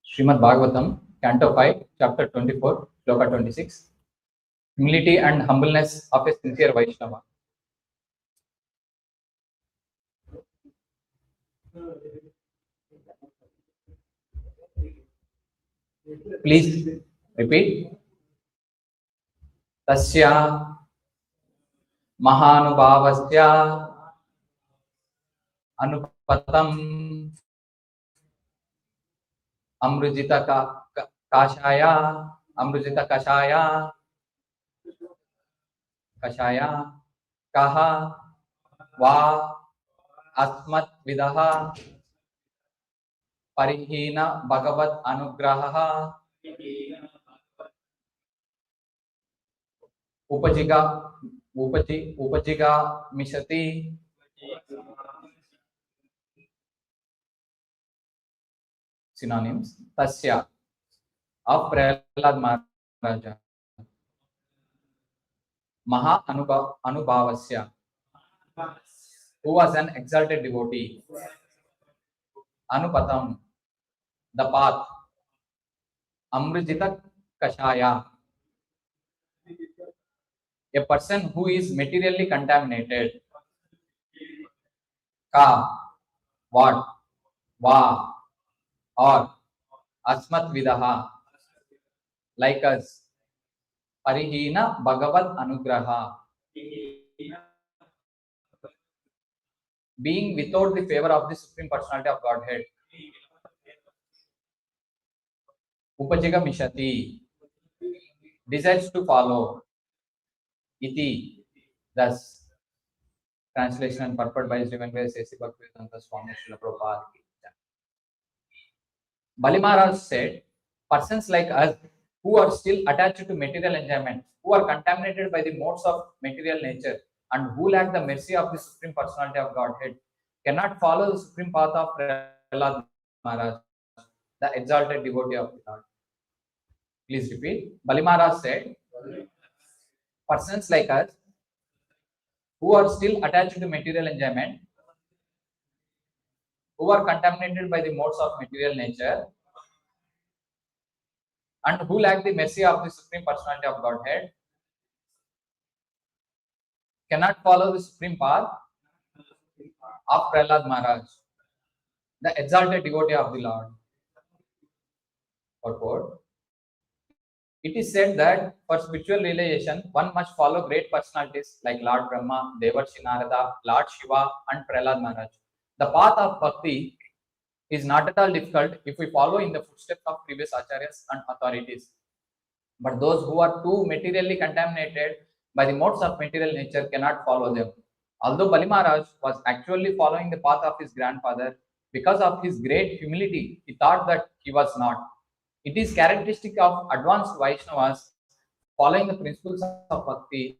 Srimad Bhagavatam, Canto 5, Chapter 24, Shloka 26. Humility and humbleness of a sincere Vaishnava. Please repeat. Tasya mahänubhävasyänupatham amåjita-kañäyaù kaha väsmad-vidhaù parihéëa-bhagavad-anugraha upajigamiñatéti synonyms. Tasya of Prahläda Mahäräja. Mahänubhävasyänupatham, who was an exalted devotee. Anupatham, the path. Amåjita-kañäyaù, a person who is materially contaminated. Ka, what, va, or väsmad-vidhaù, like us. Parihéëa-bhagavad-anugraha, being without the favor of the Supreme Personality of Godhead. Upajigamiñatéti, desires to follow. Iti, thus. Translation and purport by His Divine Grace A.C. Bhaktivedanta Swami Srila Prabhupada. Bali Mahäräja said, persons like us who are still attached to material enjoyment, who are contaminated by the modes of material nature, and who lack the mercy of the Supreme Personality of Godhead, cannot follow the supreme path of Prahläda Mahäräja, the exalted devotee of the Lord. Please repeat. Bali Mahäräja said, persons like us who are still attached to material enjoyment, who are contaminated by the modes of material nature, and who lack the mercy of the Supreme Personality of Godhead, cannot follow the supreme path of Prahläda Mahäräja, the exalted devotee of the Lord. Purport. It is said that for spiritual realization, one must follow great personalities like Lord Brahma, Devarshi Narada, Lord Shiva, and Prahläda Mahäräja. The path of bhakti is not at all difficult if we follow in the footsteps of previous acharyas and authorities. But those who are too materially contaminated by the modes of material nature cannot follow them. Although Bali Mahäräja was actually following the path of his grandfather, because of his great humility, he thought that he was not. It is characteristic of advanced Vaishnavas following the principles of bhakti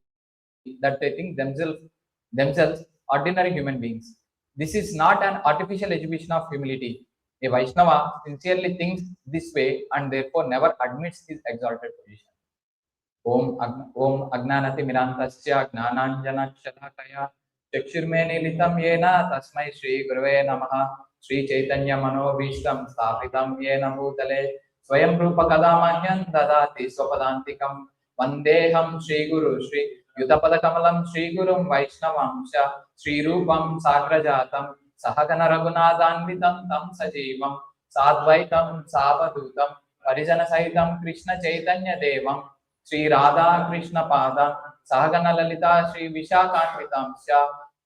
that they think themselves ordinary human beings. This is not an artificial exhibition of humility. A Vaishnava sincerely thinks this way and therefore never admits his exalted position. Om Agnanati Mirantasya Gnananjana Shalakaya Chakshurmenitam Yena Tasmai Shri Gurave Namaha Sri Chaitanya Manobhishtam Sthapitam Yena Bhutale Swayam Rupa Kadamahyan Dadati Swapadantikam Vandeham Shri Guru Shri Yutapada Kamalam Shri Gurum Vaishnavam Shri Rupam Sagrajatam Sahagana Raghunathanvitam Tam Sajivam Sadvaitam Savadutam Parijana Sahitam Krishna Chaitanya Devam Shri Radha Krishna Padam Sahagana Lalita Shri Vishakhanvitam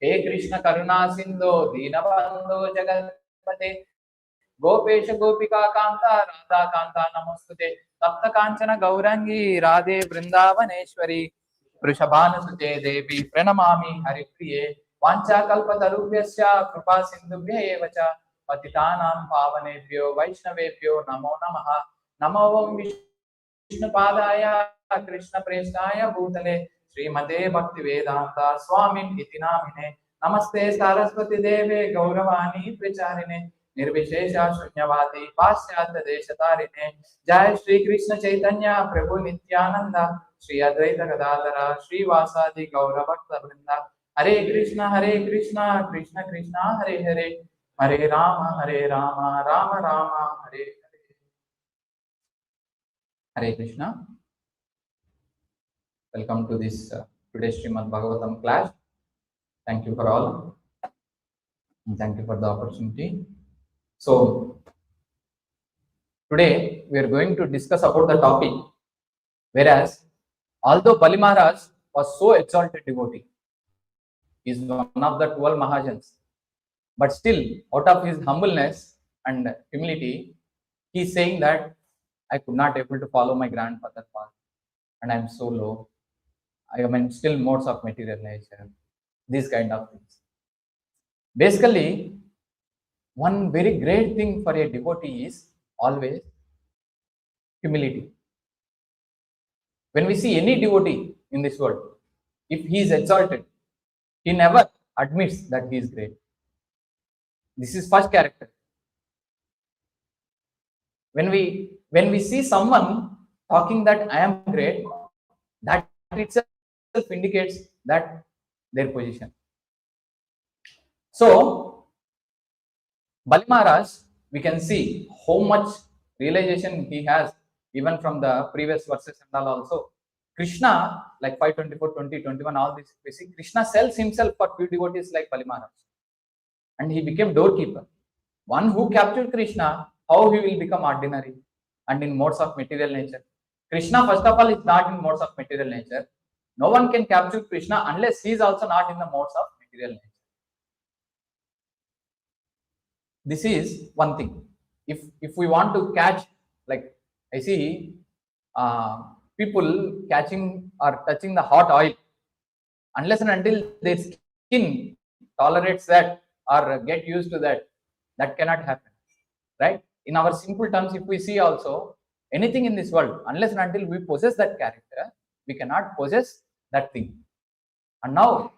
He Krishna Karuna Sindhu Dinabandhu Jagatpate Gopesha Gopika Kanta Radha Kanta Namostute Tapta Kanchana Gaurangi Radhe Vrindavaneshwari Vrishabhana Sute Devi Pranamami Haripriye Vancha Kalpatarubhyasya Kripa Sindhubhya Evacha Patitanam Pavanebhyo Vaishnavebhyo Namo Namaha Namo Om Vishnupadaya Krishna Prestaya Bhutale Srimate Bhaktivedanta Swamin Iti Namine Namaste Saraswati Deve Gauravani Pracharine Nirvishesha Shunyavadi Pasyata Deshatarine Jai Shri Krishna Chaitanya Prabhu Nityananda Shri Advaita Gadadhara Shri Vasadi Gaura Bhakta Vrinda Hare Krishna Krishna Krishna Hare Hare Hare Rama, Rama Rama, Hare Hare. Hare Krishna. Welcome to this today's Srimad-Bhagavatam class. Thank you for all. And thank you for the opportunity. So, today we are going to discuss about the topic. Whereas, although Bali Mahäräja was so exalted devotee, he is one of the 12 Mahajans, but still, out of his humbleness and humility, he is saying that I could not able to follow my grandfather's path, and I am so low. I am in still modes of material nature. These kind of things. Basically, one very great thing for a devotee is always humility. When we see any devotee in this world, if he is exalted, he never admits that he is great. This is first character. When we see someone talking that I am great, that itself indicates that their position. So, Bali Mahäräja, we can see how much realization he has, even from the previous verses and all also. Krishna, like 5:24, 20, 21, all this, we see Krishna sells himself for few devotees like Bali Mahäräja. And he became doorkeeper. One who captured Krishna, how he will become ordinary and in modes of material nature. Krishna, first of all, is not in modes of material nature. No one can capture Krishna unless he is also not in the modes of material nature. This is one thing. If we want to catch, like I see people catching or touching the hot oil, unless and until their skin tolerates that or get used to that, that cannot happen, right? In our simple terms, if we see also anything in this world, unless and until we possess that character, we cannot possess that thing. And now,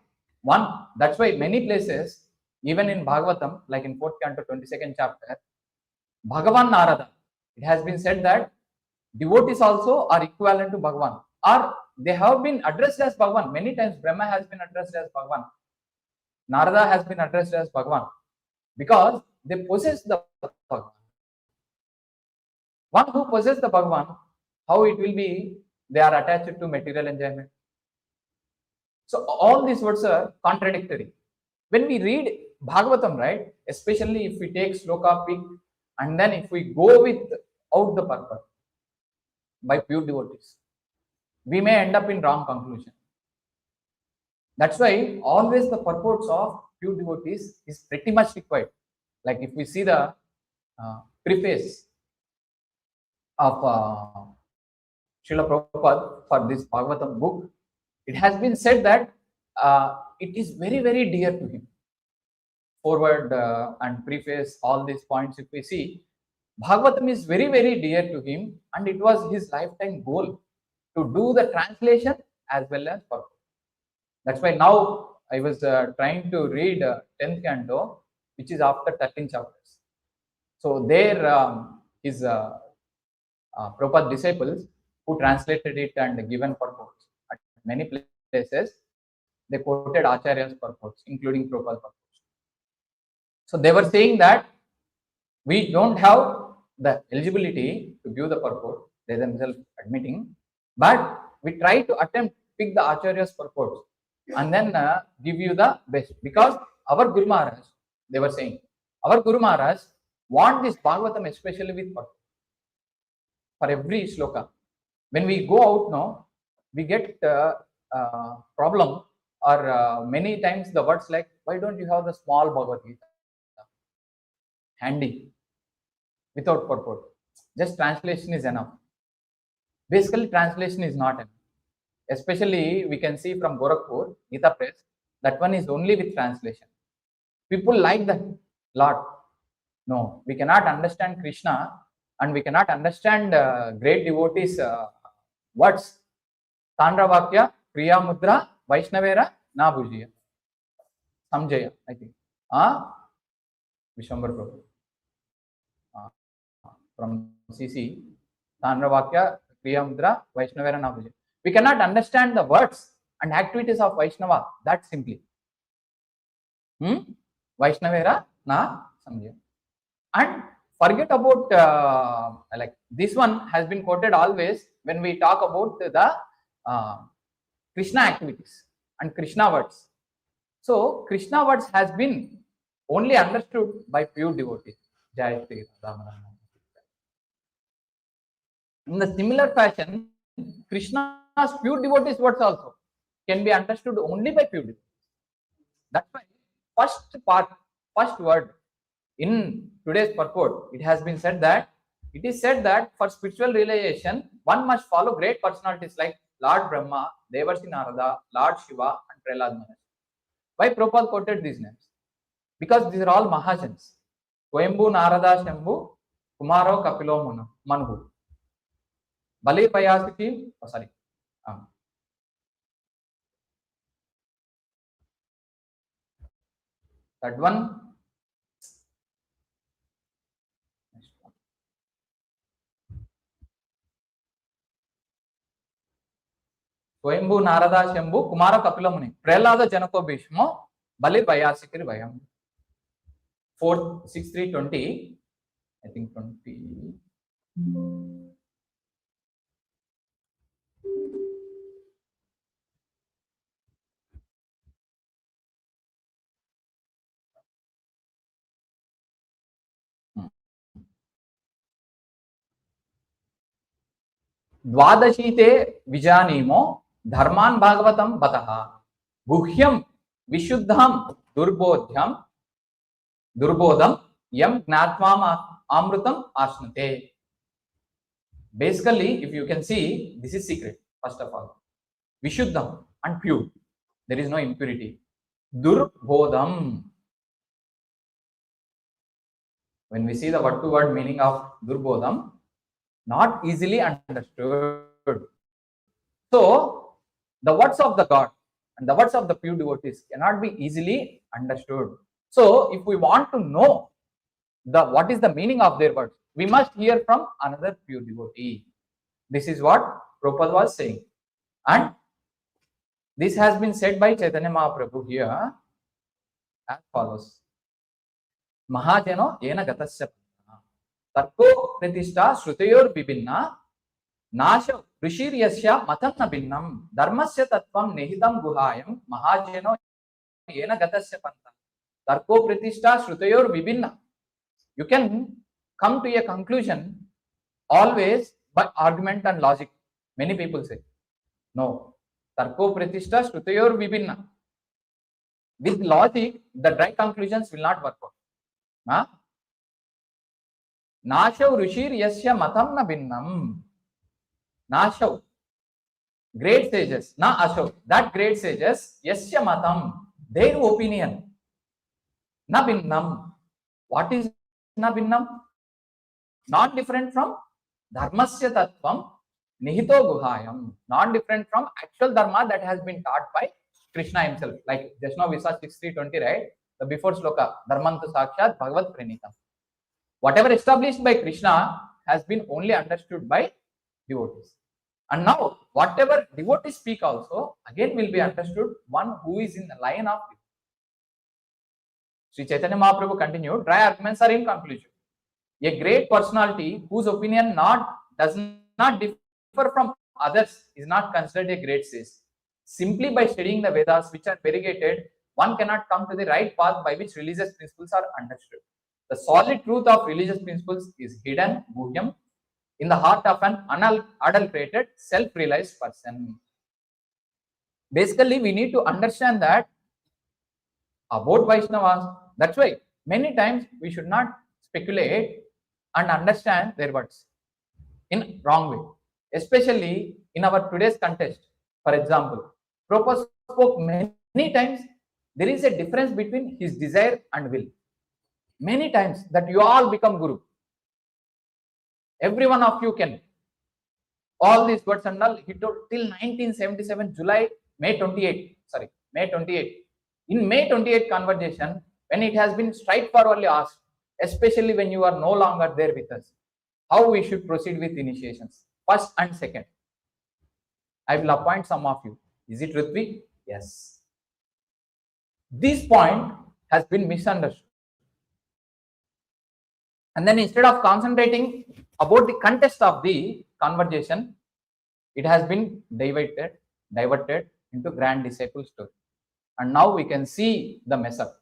that's why many places, even in Bhagavatam, like in 4th canto, 22nd chapter, Bhagavan Narada, it has been said that devotees also are equivalent to Bhagavan, or they have been addressed as Bhagavan. Many times Brahma has been addressed as Bhagavan. Narada has been addressed as Bhagavan because they possess the Bhagavan. One who possesses the Bhagavan, how it will be, they are attached to material enjoyment. So all these words are contradictory. When we read Bhagavatam, right, especially if we take sloka pick and then if we go without the purpose by pure devotees, we may end up in wrong conclusion. That's why always the purports of pure devotees is pretty much required. Like if we see the preface of Srila Prabhupada for this Bhagavatam book, it has been said that it is very, very dear to him. Forward and preface, all these points, if we see, Bhagavatam is very, very dear to him, and it was his lifetime goal to do the translation as well as purpose. That's why now I was trying to read 10th canto, which is after 13 chapters. So there his Prabhupada disciples who translated it and given purports. At many places, they quoted Acharya's purports, including Prabhupada's purports. So they were saying that we don't have the eligibility to give the purport, they themselves admitting, but we try to attempt pick the Acharya's purports and then give you the best, because our Guru Maharaj, they were saying, our Guru Maharaj want this Bhagavatam especially with purport for every sloka. When we go out now, we get problem, or many times the words like, why don't you have the small Bhagavad Gita handy without purport? Just translation is enough. Basically, translation is not enough. Especially we can see from Gorakhpur, Gita Press, that one is only with translation. People like that lot. No, we cannot understand Krishna and we cannot understand great devotees words. Tandra Vakya, Kriya Mudra, Vaiṣṇavera, Na Bhujya. Samjaya, I think. Vishwambar Prabhu. From CC, Tandra Vakya, Kriya Mudra, Vaiṣṇavera, Na Bhujya. We cannot understand the words and activities of Vaishnava that simply. Vaishnavera na And forget about like this one has been quoted always when we talk about the Krishna activities and Krishna words. So Krishna words has been only understood by pure devotees. Jai Shri Ram Ram. In the similar fashion, Krishna's pure devotees words also can be understood only by pure devotees. That's why first word in today's purport, it has been said that it is said that for spiritual realization, one must follow great personalities like Lord Brahma, Devarshi Narada, Lord Shiva, and Prahläda Mahäräja. Why Prabhupada quoted these names? Because these are all Mahajans. Swayambhu Narada Shambhu, Kumaro Kapilo Manhu. Bali Mahäräja, that one. Swayambhu Narada Shambhu, Kumara Kapila Muni. Prahläda Janako Bhishmo, Bali Mahäräja Vayam. 46320. I think 20. द्वादशीते विजानीमो धर्मान् भागवतं बतः गुह्यं विशुद्धं दुर्बोधं यम ज्ञात्वा amrutam ashnate. Basically, if you can see, this is secret. First of all, vishuddham and pure, there is no impurity. Durbodham, when we see the word to word meaning of durbodham, not easily understood. So the words of the God and the words of the pure devotees cannot be easily understood. So if we want to know what is the meaning of their words, we must hear from another pure devotee. This is what Prabhupada was saying, and this has been said by Chaitanya Mahaprabhu here as follows: Mahajano yena gatasya tarko pratishtha shrutayor vibhinna nasha rishiryasya matanna bhinnam dharmasya tattvam nehitam guhayam mahajano yena gatasya panta tarko pratishtha shrutayor vibhinna. You can come to a conclusion always by argument and logic. Many people say, no, tarko pratishtha shrutayor vibhinna. With logic, the right conclusions will not work out. Nashav rishir yasya matam na bhinnam. Nashav, great sages, na ashav, that great sages, yasya matam, their opinion, na bhinnam. What is na bhinnam? Not different from dharmasya tattvam nihito guhayam, not different from actual dharma that has been taught by Krishna himself. Like just now we saw 6320, right? The before sloka, dharmantu sakshat bhagavad pranitam. Whatever established by Krishna has been only understood by devotees. And now whatever devotees speak also again will be understood one who is in the line of devotees. Sri Chaitanya Mahaprabhu continued, dry arguments are in conclusion. A great personality whose opinion does not differ from others is not considered a great sage. Simply by studying the Vedas, which are variegated, one cannot come to the right path by which religious principles are understood. The solid truth of religious principles is hidden, guhyam, in the heart of an unadulterated, self-realized person. Basically, we need to understand that about Vaishnavas. That's why many times we should not speculate and understand their words in wrong way, especially in our today's context. For example, Prabhupada spoke many times there is a difference between his desire and will. Many times that you all become guru. Every one of you can. All these words and all, he told till 1977, May 28. In May 28 conversation, when it has been straightforwardly asked, especially when you are no longer there with us, how we should proceed with initiations, first and second. I will appoint some of you. Is it Ritvi? Yes. This point has been misunderstood. And then instead of concentrating about the context of the conversation, it has been diverted into grand disciple story. And now we can see the mess up.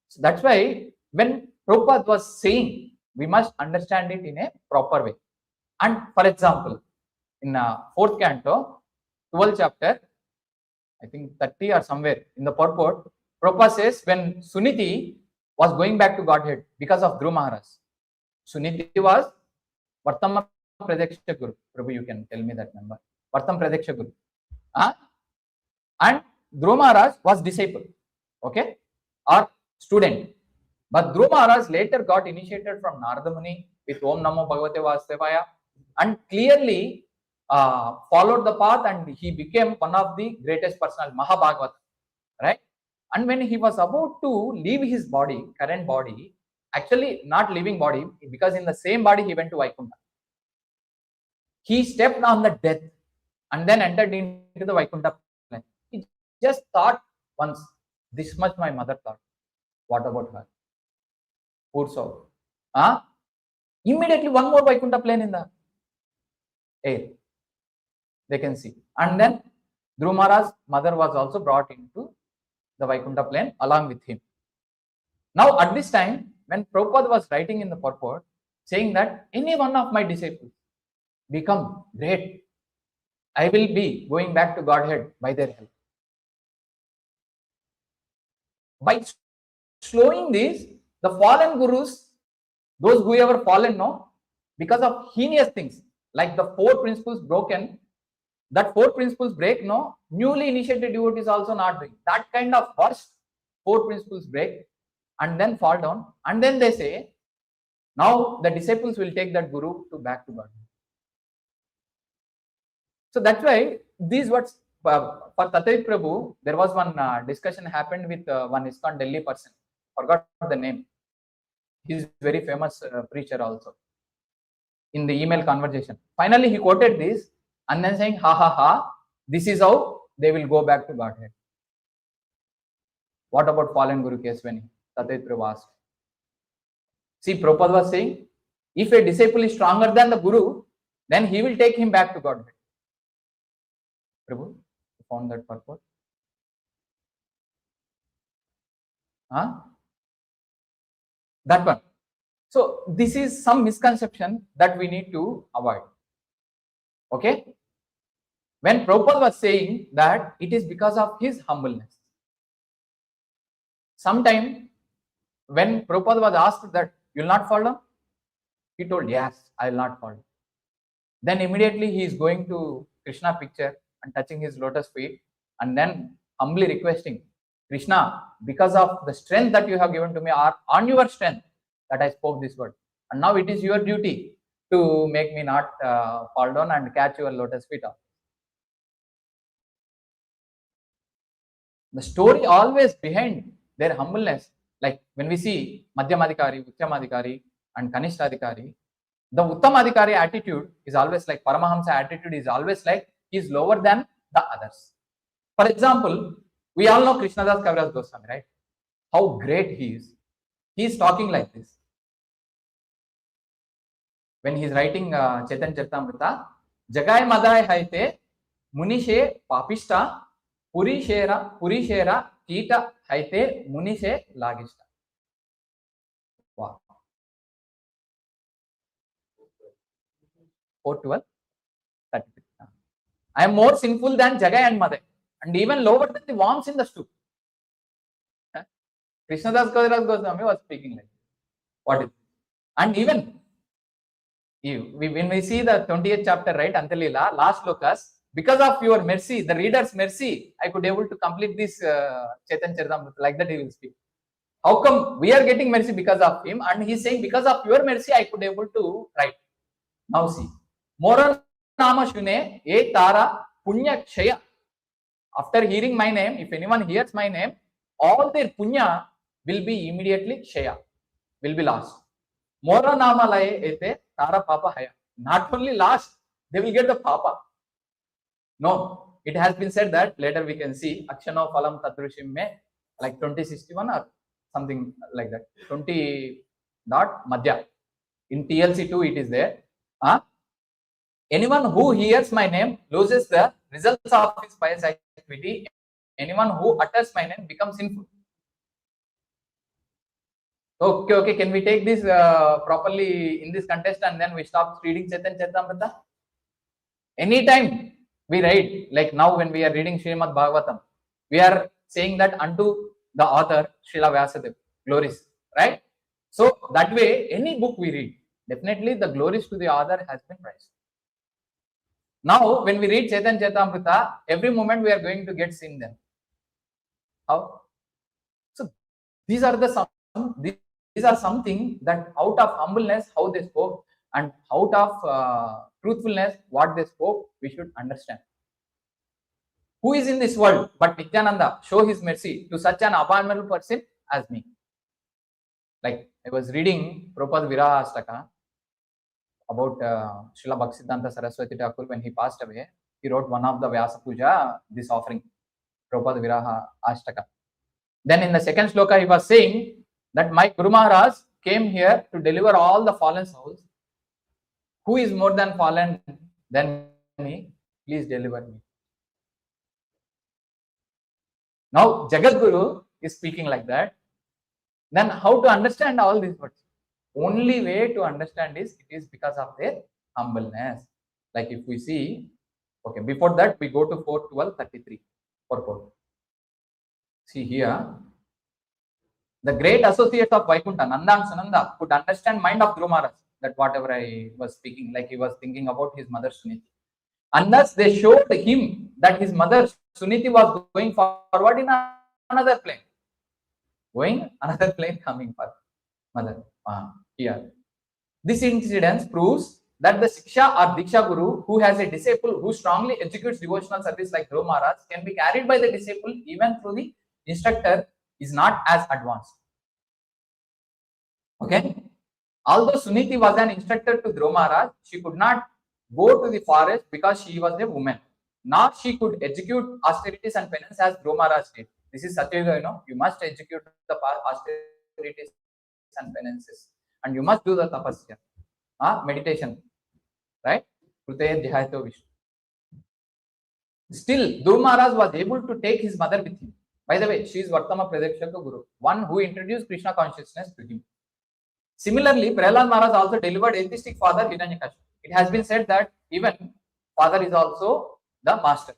So that's why when Prabhupada was saying, we must understand it in a proper way. And for example, in 4th canto, 12th chapter, I think 30 or somewhere in the purport, Prabhupada says when Suniti was going back to Godhead because of Dhruva Maharaj. Suniti was Vartama Pradaksha Guru. Prabhu, you can tell me that number. Vartam Pradaksha Guru. And Dhruva Maharaj was disciple, okay, or student. But Dhruva Maharaj later got initiated from Narada Muni with Om Namo Bhagavate Vasudevaya and clearly followed the path, and he became one of the greatest personal Mahabhagavata, right? And when he was about to leave his body, current body, actually not leaving body, because in the same body he went to Vaikuntha. He stepped on the death and then entered into the Vaikuntha plane. He just thought once, this much my mother thought. What about her? Poor soul. Immediately one more Vaikuntha plane in the air. They can see. And then Dhruva Maharaj's mother was also brought into the Vaikuntha plane along with him. Now at this time, when Prabhupada was writing in the purport, saying that any one of my disciples become great, I will be going back to Godhead by their help. By slowing this, the fallen gurus, those who ever fallen, no, because of heinous things, like the 4 principles broken, that 4 principles break, no, newly initiated devotees also not doing. That kind of first 4 principles break and then fall down, and then they say, now the disciples will take that guru to back to God. So that's why these words, for Tathai Prabhu, there was one discussion happened with one ISKCON Delhi person, forgot the name. He is very famous preacher also. In the email conversation, finally he quoted this and then saying, ha ha ha, this is how they will go back to Godhead. What about fallen Guru Keswani? Tathai Prabhu asked. See, Prabhupada was saying, if a disciple is stronger than the Guru, then he will take him back to Godhead. Prabhu, you found that purport? That one. So this is some misconception that we need to avoid. Okay? When Prabhupada was saying that it is because of his humbleness. Sometime when Prabhupada was asked that you will not fall down, he told, yes, I will not fall down. Then immediately he is going to Krishna picture and touching his lotus feet and then humbly requesting, Krishna, because of the strength that you have given to me, or on your strength that I spoke this word, and now it is your duty to make me not fall down and catch your lotus feet off. The story always behind their humbleness, like when we see Madhyamadhikari, Uttamadhikari and Kanishtadhikari, the Uttamadhikari attitude is always like, Paramahamsa attitude is always like, he is lower than the others. For example, we all know Krishnadas Kaviraj Goswami, right? How great he is. He is talking like this. When he is writing Chaitanya Charitamrita, Jagai Madai Haite, Munishe Papishta, Purishera Kita Haite, Munishe Lagishta. Wow. 4:12, 33. I am more sinful than Jagai and Madai, and even lower than the worms in the stew. Krishnadas Kaviraj Goswami was speaking like this. What is it? And even when we see the 20th chapter, right, Antalila, last lokas, because of your mercy, the reader's mercy, I could able to complete this Chaitanya Charitamrita, like that he will speak. How come we are getting mercy because of him? And he is saying, because of your mercy, I could able to write. Now see, Mora Nama Shune, E Tara Punya Kshaya. After hearing my name, if anyone hears my name, all their punya will be immediately Kshaya, will be lost. Mora Nama Laye Ete Tara Papa Haya. Not only lost, they will get the Papa. No, it has been said that later we can see Akshano Phalam Tatrushim Me, like 2061 or something like that. 20 dot Madhya. In TLC 2 it is there. Anyone who hears my name loses the results of his pious activity. Anyone who utters my name becomes sinful. Okay. Can we take this properly in this context and then we stop reading Chaitanya Charitamrita? Anytime we read, like now when we are reading Srimad Bhagavatam, we are saying that unto the author, Srila Vyasadeva, glories, right? So that way, any book we read, definitely the glories to the author has been praised. Now, when we read Chaitanya Charitamrita, every moment we are going to get sin then. How? So these are something that out of humbleness, how they spoke, and out of truthfulness, what they spoke, we should understand. Who is in this world but Nityananda show his mercy to such an abominable person as me? Like I was reading Prabhupada Viraha Ashtaka about Srila Bhaktisiddhanta Saraswati Thakur when he passed away. He wrote one of the Vyasa Puja, this offering, Prabhupada Viraha Ashtaka. Then in the second sloka, he was saying that my Guru Maharaj came here to deliver all the fallen souls. Who is more than fallen than me? Please deliver me. Now, Jagat Guru is speaking like that. Then how to understand all these words? Only way to understand is it is because of their humbleness. Like if we see, okay, before that we go to 4:12:33 purport. See here, the great associates of Vaikuntha, Nanda and Sananda, could understand mind of Dhruva Maharaj. That whatever I was speaking, like he was thinking about his mother Suniti. And thus they showed him that his mother Suniti was going forward in another plane. Coming for mother. Here. This incident proves that the Siksha or Diksha Guru who has a disciple who strongly executes devotional service like Dhruva Maharaj can be carried by the disciple even through the instructor is not as advanced. Okay. Although Suniti was an instructor to Dhruva Maharaj, she could not go to the forest because she was a woman. Nor she could execute austerities and penance as Dhruva Maharaj did. This is Satyuga, you must execute the austerities and penances. And you must do the tapasya, meditation, right? Still, Dhruva Maharaj was able to take his mother with him. By the way, she is Vartama Pradekshaka Guru, one who introduced Krishna consciousness to him. Similarly, Prahläda Maharaj also delivered atheistic father Hiranyakashipu. It has been said that even father is also the master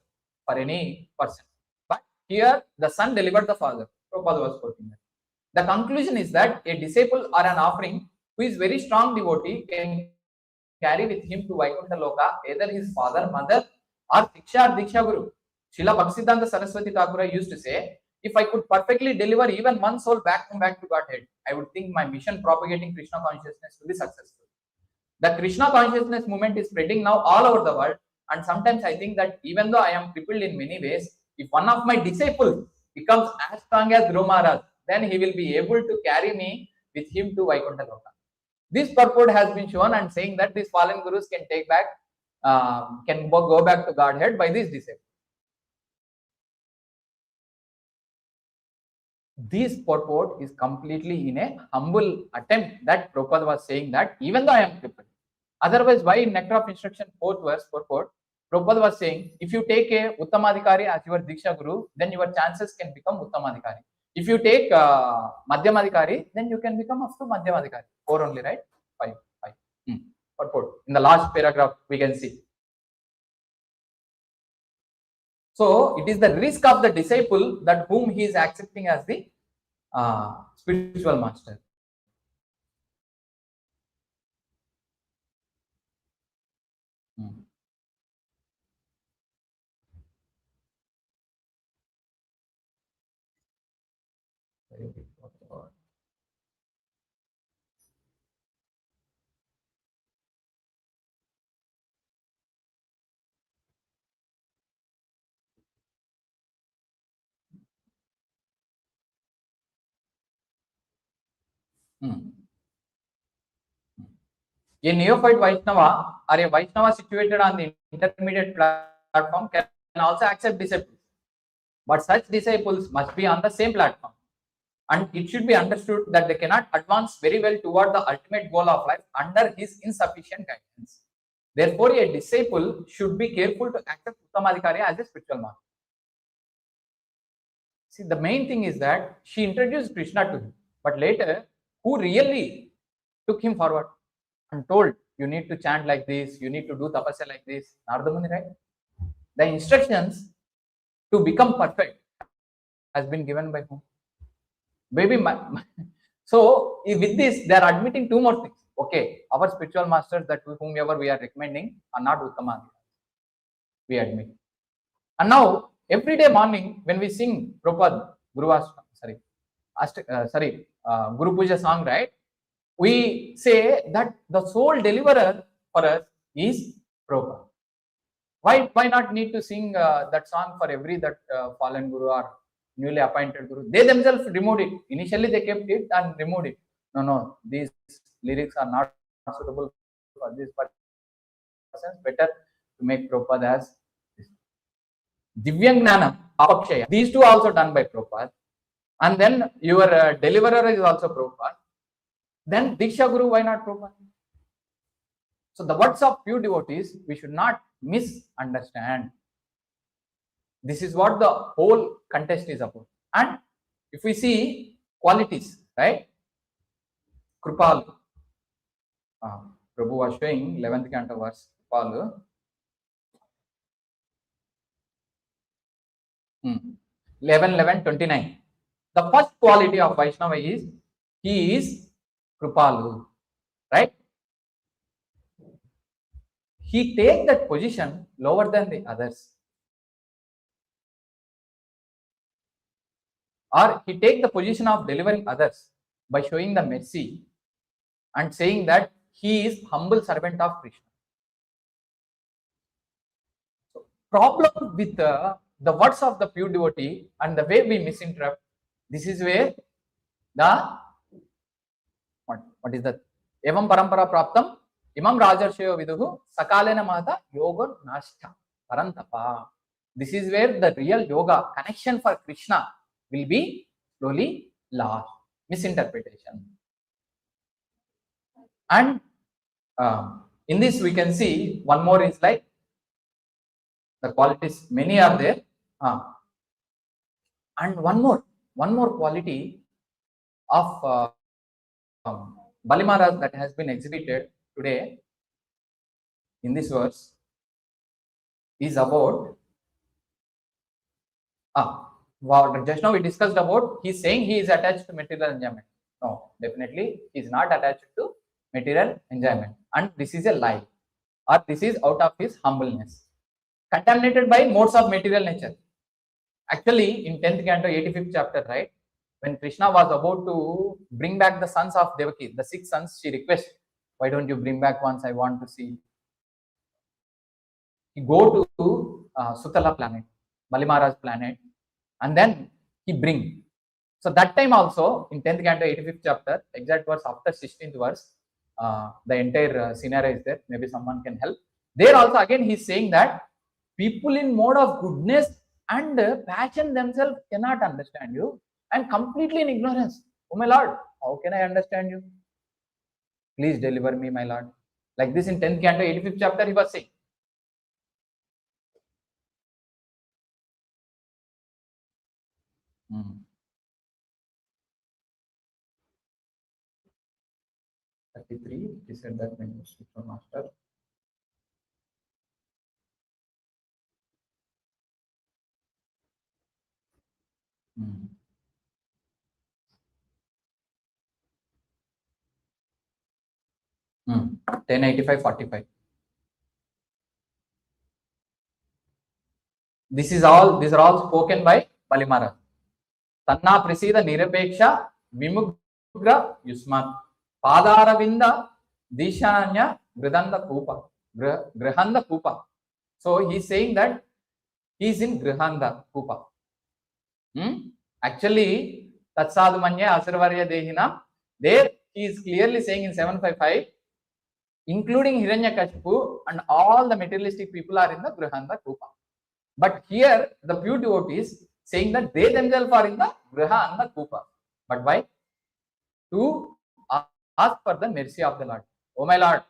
for any person. But here, the son delivered the father. Prabhupada was quoting that. The conclusion is that a disciple or an offering who is very strong devotee can carry with him to Vaikuntha Loka either his father, mother, or Diksha or Diksha Guru. Srila Bhaktisiddhanta Saraswati Thakur used to say, if I could perfectly deliver even one soul back to Godhead, I would think my mission propagating Krishna consciousness will be successful. The Krishna consciousness movement is spreading now all over the world, and sometimes I think that even though I am crippled in many ways, if one of my disciples becomes as strong as Dhruva Maharaj, then he will be able to carry me with him to Vaikuntha Loka. This purport has been shown and saying that these fallen gurus can go back to Godhead by these disciples. This purport is completely in a humble attempt that Prabhupada was saying that even though I am crippled. Otherwise, why in Nectar of Instruction 4th verse purport, Prabhupada was saying, if you take a Uttamadhikari as your Diksha Guru, then your chances can become Uttamadhikari. If you take Madhyamadhikari, then you can become up to Madhyamadhikari. 4 only, right? 5. Purport. In the last paragraph, we can see. So, it is the risk of the disciple that whom he is accepting as the spiritual master. A neophyte Vaishnava or a Vaishnava situated on the intermediate platform can also accept disciples. But such disciples must be on the same platform. And it should be understood that they cannot advance very well toward the ultimate goal of life under his insufficient guidance. Therefore, a disciple should be careful to accept Uttamadhikari as a spiritual master. See, the main thing is that she introduced Krishna to him, but later, who really took him forward and told, you need to chant like this, you need to do tapasya like this? Narada Muni, right? The instructions to become perfect has been given by whom? Maybe so with this, they are admitting two more things. Okay, our spiritual masters that whomever we are recommending are not Uttama. We admit. And now every day morning when we sing Prabhupada Guru Puja song, right? We say that the sole deliverer for us is Prabhupada. Why not need to sing that song for every fallen Guru or newly appointed Guru? They themselves removed it. Initially they kept it and removed it. No, these lyrics are not suitable for this person. Better to make Prabhupada as Divyangnana, Apakshaya. These two also done by Prabhupada. And then your deliverer is also Prabhupada. Then Diksha Guru, why not Prabhupada? So the words of pure devotees, we should not misunderstand. This is what the whole contest is about. And if we see qualities, right? Krupal, Prabhu was showing 11th canto verse, Krupal. 11:29. The first quality of Vaishnava is he is Krupalu, right? He take that position lower than the others, or he take the position of delivering others by showing the mercy and saying that he is humble servant of Krishna. So, problem with the words of the pure devotee and the way we misinterpret, this is where the what is that? Evam parampara praptam imam rajarshayo viduhu sakalena mahata yoga nashta parantapa. This is where the real yoga connection for Krishna will be slowly lost. Misinterpretation. And in this we can see one more is like the qualities, many are there. And one more quality of Bali Mahäräja that has been exhibited today in this verse is about just now we discussed about he's saying he is attached to material enjoyment. No, definitely he is not attached to material enjoyment, and this is a lie, or this is out of his humbleness, contaminated by modes of material nature. Actually, in 10th canto, 85th chapter, right, when Krishna was about to bring back the sons of Devaki, the 6 sons, she requests, why don't you bring back once, I want to see. He go to Sutala planet, Bali Mahäräja planet, and then he bring. So that time also, in 10th canto, 85th chapter, exact verse after 16th verse, the entire scenario is there, maybe someone can help. There also again he is saying that people in mode of goodness and passion themselves cannot understand you, and completely in ignorance. Oh my Lord, how can I understand you? Please deliver me, my Lord. Like this in 10th canto, 85th chapter he was saying. Mm. 33, he said that when you speak for master. Mm. 1085-45. These are all spoken by Bali Mahäräja. Tanna prasida nirapeksha vimugra yusmat padaravinda dishanya grihanda kupa. So he is saying that he is in grihanda kupa. Actually, tatsadu manya asarvarya dehina, there he is clearly saying in 755, including Hiranyakashipu and all the materialistic people are in the grihanda kupa. But here the pure devotees saying that they themselves are in the griha and the kupa. But why? To ask for the mercy of the Lord. Oh my Lord,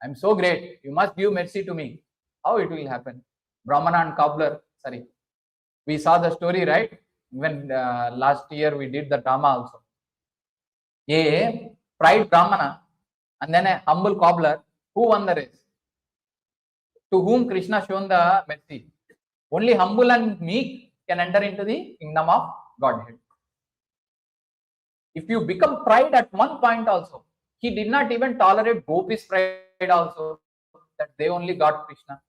I am so great. You must give mercy to me. How it will happen? Brahmana and cobbler. Sorry, we saw the story, right? When last year we did the drama also. A pride Brahmana and then a humble cobbler. Who won the race? To whom Krishna shown the mercy? Only humble and meek can enter into the kingdom of Godhead. If you become pride at one point also, he did not even tolerate Gopi's pride also, that they only got Krishna.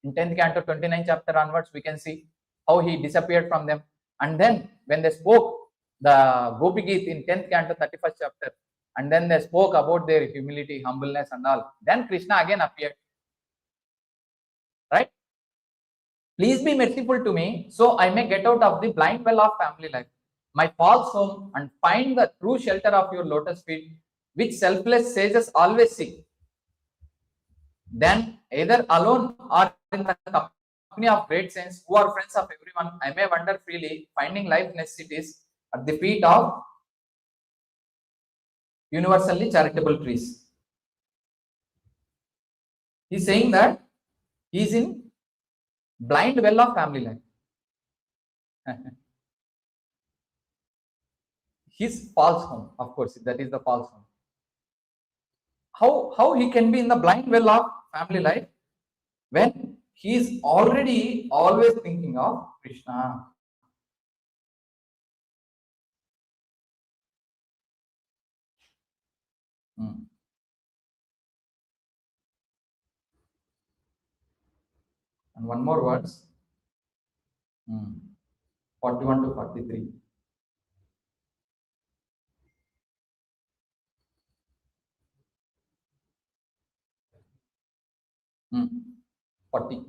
In 10th canto, 29th chapter onwards, we can see how he disappeared from them. And then when they spoke the Gopi Geet in 10th canto, 31st chapter, and then they spoke about their humility, humbleness and all, then Krishna again appeared. Right? Please be merciful to me, so I may get out of the blind well of family life, my false home, and find the true shelter of your lotus feet, which selfless sages always seek. Then, either alone or in the company of great saints who are friends of everyone, I may wander freely, finding life necessities at the feet of universally charitable trees. He's saying that he's in blind well of family life. His false home, of course, that is the false home. How he can be in the blind well of family life when he is already always thinking of Krishna? And one more words, 41 to 43. Hmm. 40.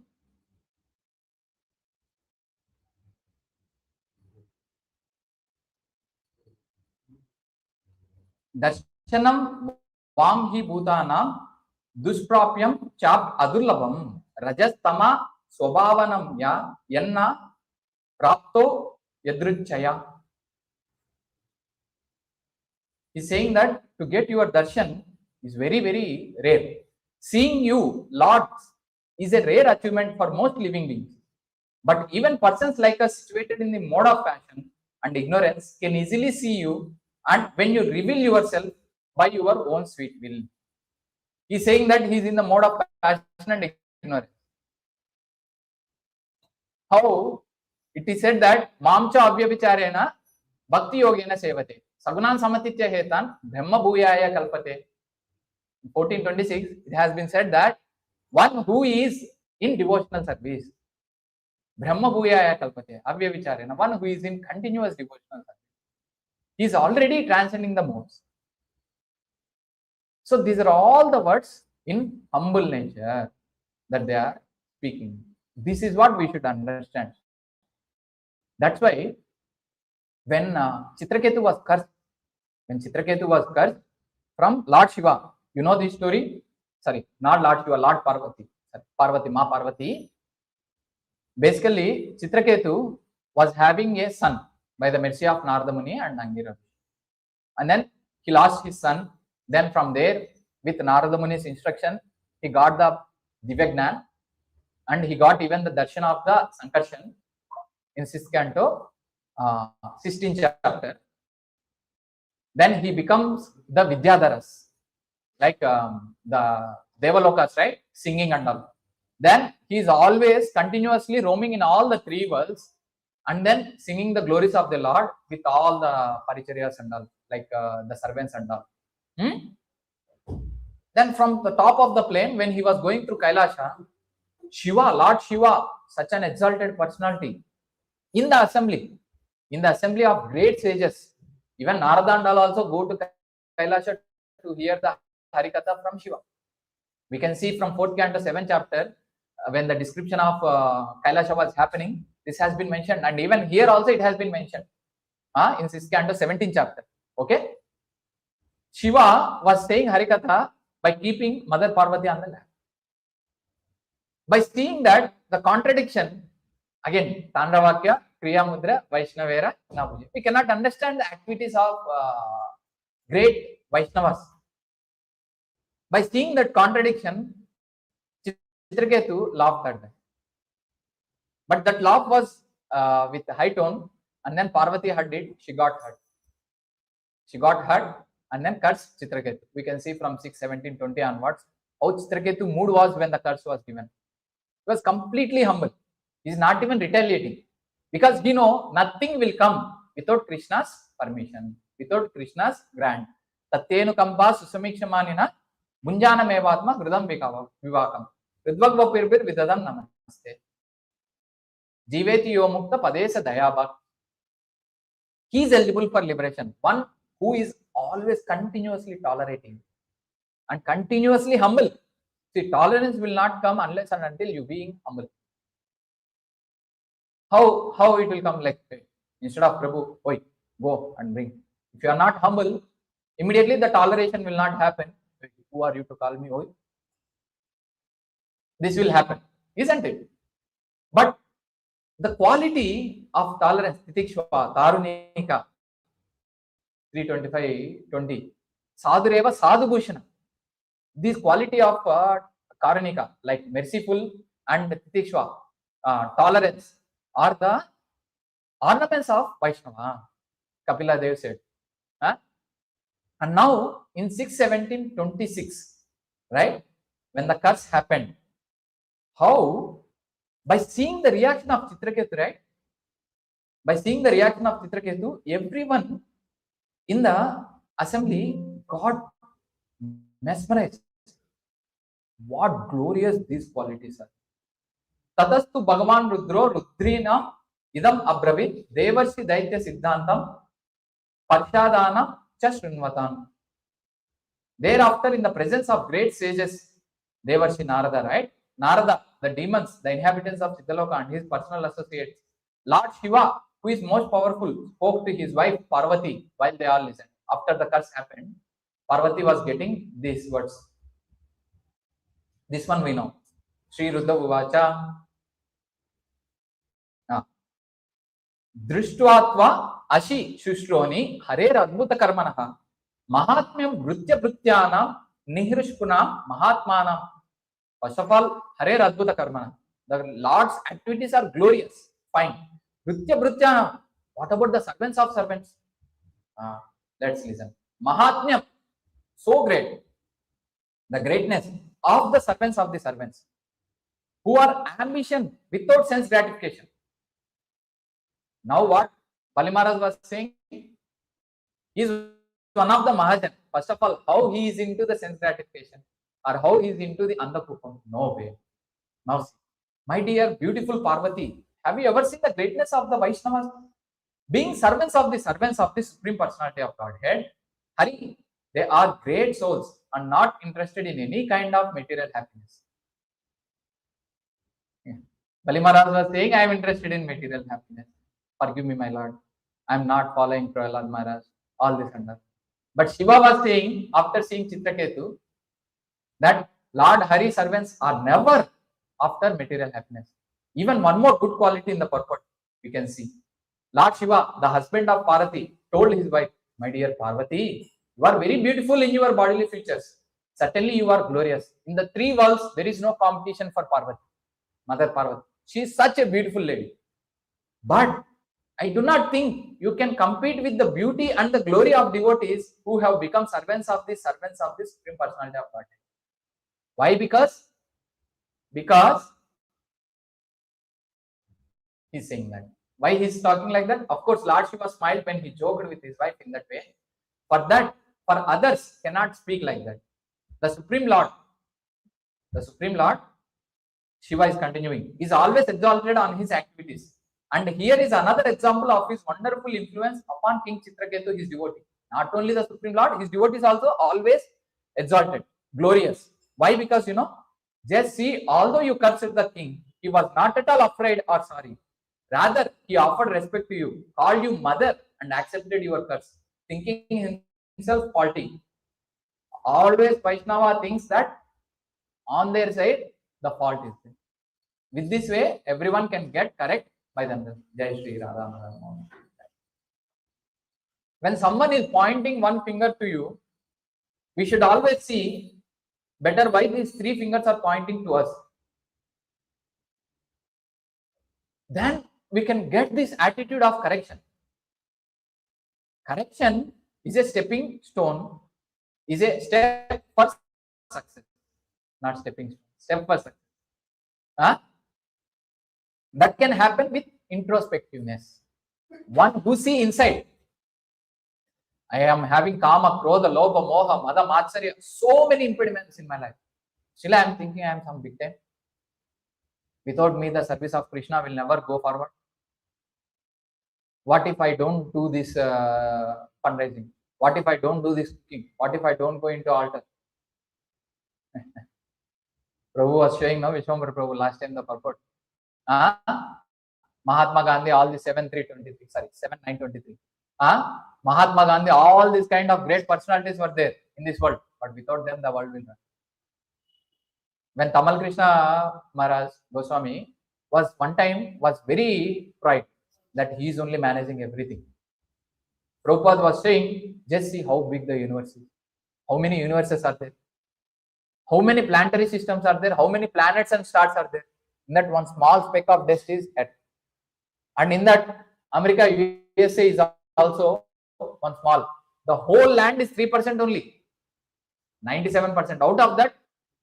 Darshanam vam hi bhutanam dushprapyam chap adurlabam rajastama swabhavanam ya yanna prapto yadruchaya. He's saying that to get your darshan is very, very rare. Seeing you, Lord, is a rare achievement for most living beings. But even persons like us situated in the mode of passion and ignorance can easily see you, and when you reveal yourself by your own sweet will. He's saying that he's in the mode of passion and ignorance. How it is said that mamcha avyabhicharena bhakti yogena sevate sagunan samatitya hetan brahma bhuyaya kalpate. 1426, it has been said that one who is in devotional service, brahma bhuyaya kalpate avyabhicharena, one who is in continuous devotional service, he is already transcending the modes. So these are all the words in humble nature that they are speaking. This is what we should understand. That's why when Chitraketu was cursed, from Lord Shiva, you know this story? Sorry, not Lord Shiva, Lord Parvati. Sorry, Ma Parvati. Basically, Chitraketu was having a son by the mercy of Narada Muni and Angira. And then he lost his son. Then from there, with Narada Muni's instruction, he got the Divyagnan, and he got even the darshan of the Sankarshan in 6th canto, 16th chapter. Then he becomes the Vidyadharas, like the Devalokas, right? Singing and all. Then he is always continuously roaming in all the three worlds and then singing the glories of the Lord with all the paricharyas and all, like the servants and all. Then from the top of the plane, when he was going through Kailasha, Shiva, Lord Shiva, such an exalted personality, in the assembly of great sages, even Narada and all also go to Kailasha to hear the Harikatha from Shiva. We can see from 4th canto, 7th chapter, when the description of Kailasha was happening, this has been mentioned, and even here also it has been mentioned in 6th canto, 17th chapter. Okay, Shiva was saying Harikatha by keeping Mother Parvati on the lap. By seeing that the contradiction, again, Tandravakya, Kriya Mudra, Vaishnavera, Napuja. We cannot understand the activities of great Vaishnavas. By seeing that contradiction, Chitraketu laughed at that. But that laugh was with high tone, and then Parvati heard it, she got hurt. She got hurt and then cursed Chitraketu. We can see from 6, 17, 20 onwards how Chitraketu mood was when the curse was given. He was completely humble. He is not even retaliating because he know nothing will come without Krishna's permission, without Krishna's grant. Tatyenu kampa susamikshamanina munjana mevatma grudam vivakam ridvagvapirbir vidadam namaste jiveti yo mukta padesa dayabhak. He is eligible for liberation. One who is always continuously tolerating and continuously humble. See, tolerance will not come unless and until you being humble. How it will come? Like instead of Prabhu, oi, go and bring. If you are not humble, immediately the toleration will not happen. Who are you to call me oi? This will happen, isn't it? But the quality of tolerance, titikshva, tarunika, 325:20, sadhureva sadhubhushana. This quality of karunika, like merciful and titikshva, tolerance, are the ornaments of Vaishnava. Kapila Dev said. And now in 6:17:26, right, when the curse happened, how? By seeing the reaction of Chitraketu, right? By seeing the reaction of Chitraketu, everyone in the assembly got mesmerized. What glorious these qualities are. Tatastu Bhagavan Rudro Rudrina idam abravit devarsi daitya siddhantam parshadana chashrunvatam. Thereafter, in the presence of great sages, Devarshi Narada, right? Narada, the demons, the inhabitants of Chittaloka and his personal associates, Lord Shiva, who is most powerful, spoke to his wife Parvati while they all listened. After the curse happened, Parvati was getting these words. This one we know. Sri Ruddha Uvacha Drishtvatva Ashi Shushroni Harer Adbhuta Karmanaha Mahatmyam Vritya Vrityanam Nihrishpunam Mahatmanam. First of all, Harer Adbhuta Karmana. The Lord's activities are glorious. Fine. Vritya Vrityanam. What about the servants of servants? Let's listen. Mahatmyam. So great. The greatness of the servants who are ambition without sense gratification. Now what Bali Mahäräja was saying, he is one of the Mahajan. First of all, how he is into the sense gratification or how he is into the Andapupam? No way. Now see, my dear beautiful Parvati, have you ever seen the greatness of the Vaishnavas? Being servants of the Supreme Personality of Godhead, Hari, they are great souls and not interested in any kind of material happiness. Bali Mahäräja was saying, I am interested in material happiness. Forgive me, my Lord. I am not following Prahläda Mahäräja, all this and that. But Shiva was saying, after seeing Chitraketu, that Lord Hari servants are never after material happiness. Even one more good quality in the purport, we can see. Lord Shiva, the husband of Parvati, told his wife, my dear Parvati, you are very beautiful in your bodily features. Certainly you are glorious. In the three worlds, there is no competition for Parvati, Mother Parvati. She is such a beautiful lady. But I do not think you can compete with the beauty and the glory of devotees who have become servants of the Supreme Personality of Godhead. Why? Because he's saying that. Why he's talking like that? Of course, Lord Shiva smiled when he joked with his wife in that way. For others cannot speak like that. The Supreme Lord, Shiva is continuing, is always exalted on his activities. And here is another example of his wonderful influence upon King Chitraketu, his devotee. Not only the Supreme Lord, his devotees also always exalted, glorious. Why? Because just see, although you cursed the king, he was not at all afraid or sorry. Rather, he offered respect to you, called you mother, and accepted your curse, thinking himself faulty. Always Vaishnava thinks that on their side, the fault is there. With this way, everyone can get correct by themselves. Jai Shri Radha Madhava. When someone is pointing one finger to you, we should always see better why these three fingers are pointing to us. Then we can get this attitude of correction. Correction is a stepping stone, is a step for success, not stepping stone, step for success. That can happen with introspectiveness. One who see inside. I am having kama, krodha, lobha, moha, mada, matsarya, so many impediments in my life. Still I am thinking I am some big time. Without me, the service of Krishna will never go forward. What if I don't do this fundraising? What if I don't do this cooking? What if I don't go into altar? Prabhu was showing now, Vishwambara Prabhu last time the purport. Mahatma Gandhi, all the 7,923. Mahatma Gandhi, all these kind of great personalities were there in this world, but without them the world will run. When Tamal Krishna Maharaj Goswami was one time was very proud that he is only managing everything. Prabhupada was saying, just see how big the universe is. How many universes are there? How many planetary systems are there? How many planets and stars are there? In that one small speck of dust is Earth. And in that, America, USA is also one small. The whole land is 3% only. 97%. Out of that,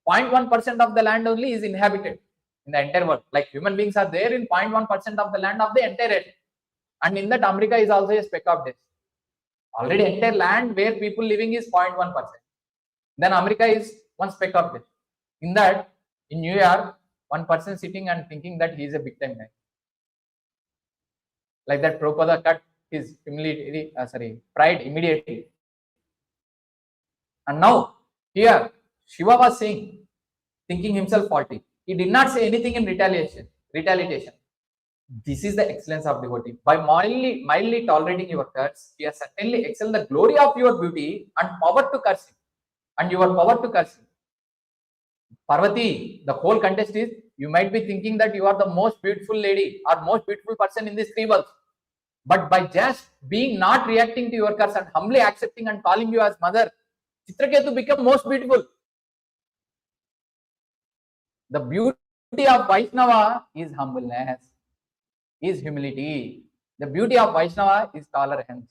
0.1% of the land only is inhabited in the entire world. Like human beings are there in 0.1% of the land of the entire Earth. And in that, America is also a speck of dust. Already entire land where people living is 0.1%. Then America is one speck of dust. In that, in New York, one person sitting and thinking that he is a big time guy. Like that, Prabhupada cut his pride immediately. And now, here, Shiva was saying, thinking himself faulty. He did not say anything in retaliation. This is the excellence of devotee. By mildly tolerating your curse, he has certainly excelled the glory of your beauty and power to curse him. And your power to curse him. Parvati, the whole contest is, you might be thinking that you are the most beautiful lady or most beautiful person in these three worlds. But by just being not reacting to your curse and humbly accepting and calling you as mother, Chitraketu become most beautiful. The beauty of Vaiṣṇava is humbleness, is humility. The beauty of Vaiṣṇava is tolerance.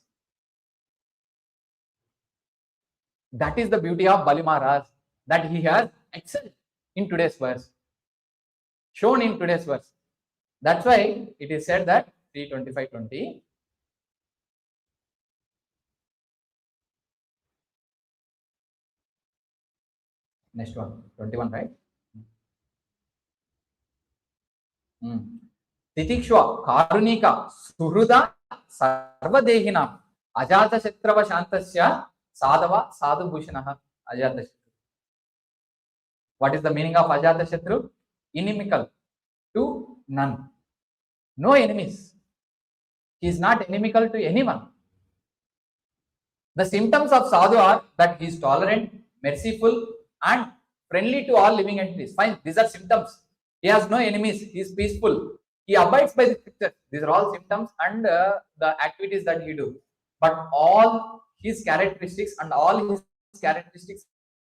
That is the beauty of Bali Mahäräja, that he has excelled in today's verse, shown in today's verse. That's why it is said that 3:25:20. Next one, 21, right? Titikshva karunika suhruda sarvadehina ajata shatrava shantasya sadava sadhu bhushanaha ajata shatru. What is the meaning of ajata shatru? Inimical to none. No enemies. He is not inimical to anyone. The symptoms of sadhu are that he is tolerant, merciful, and friendly to all living entities. Fine, these are symptoms. He has no enemies. He is peaceful. He abides by the scriptures. These are all symptoms and the activities that he do. But all his characteristics and all his characteristics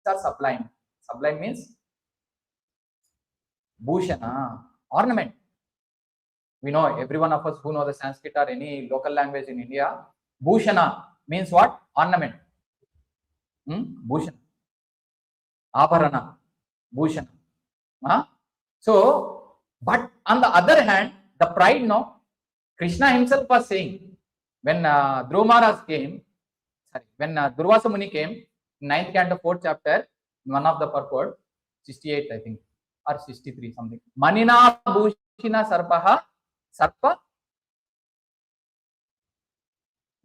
are sublime. Sublime means bhushana, ornament. We know, every one of us who know the Sanskrit or any local language in India, bhushana means what? Ornament. Bhushana. Abharana. Bhushana. So, but on the other hand, the pride, no, Krishna himself was saying, when Dhruva Maharaj came, when Durvasa Muni came, 9th canto, 4th chapter, one of the purport, 68, I think, or 63, something. Manina bhushina sarpaha, sarpa,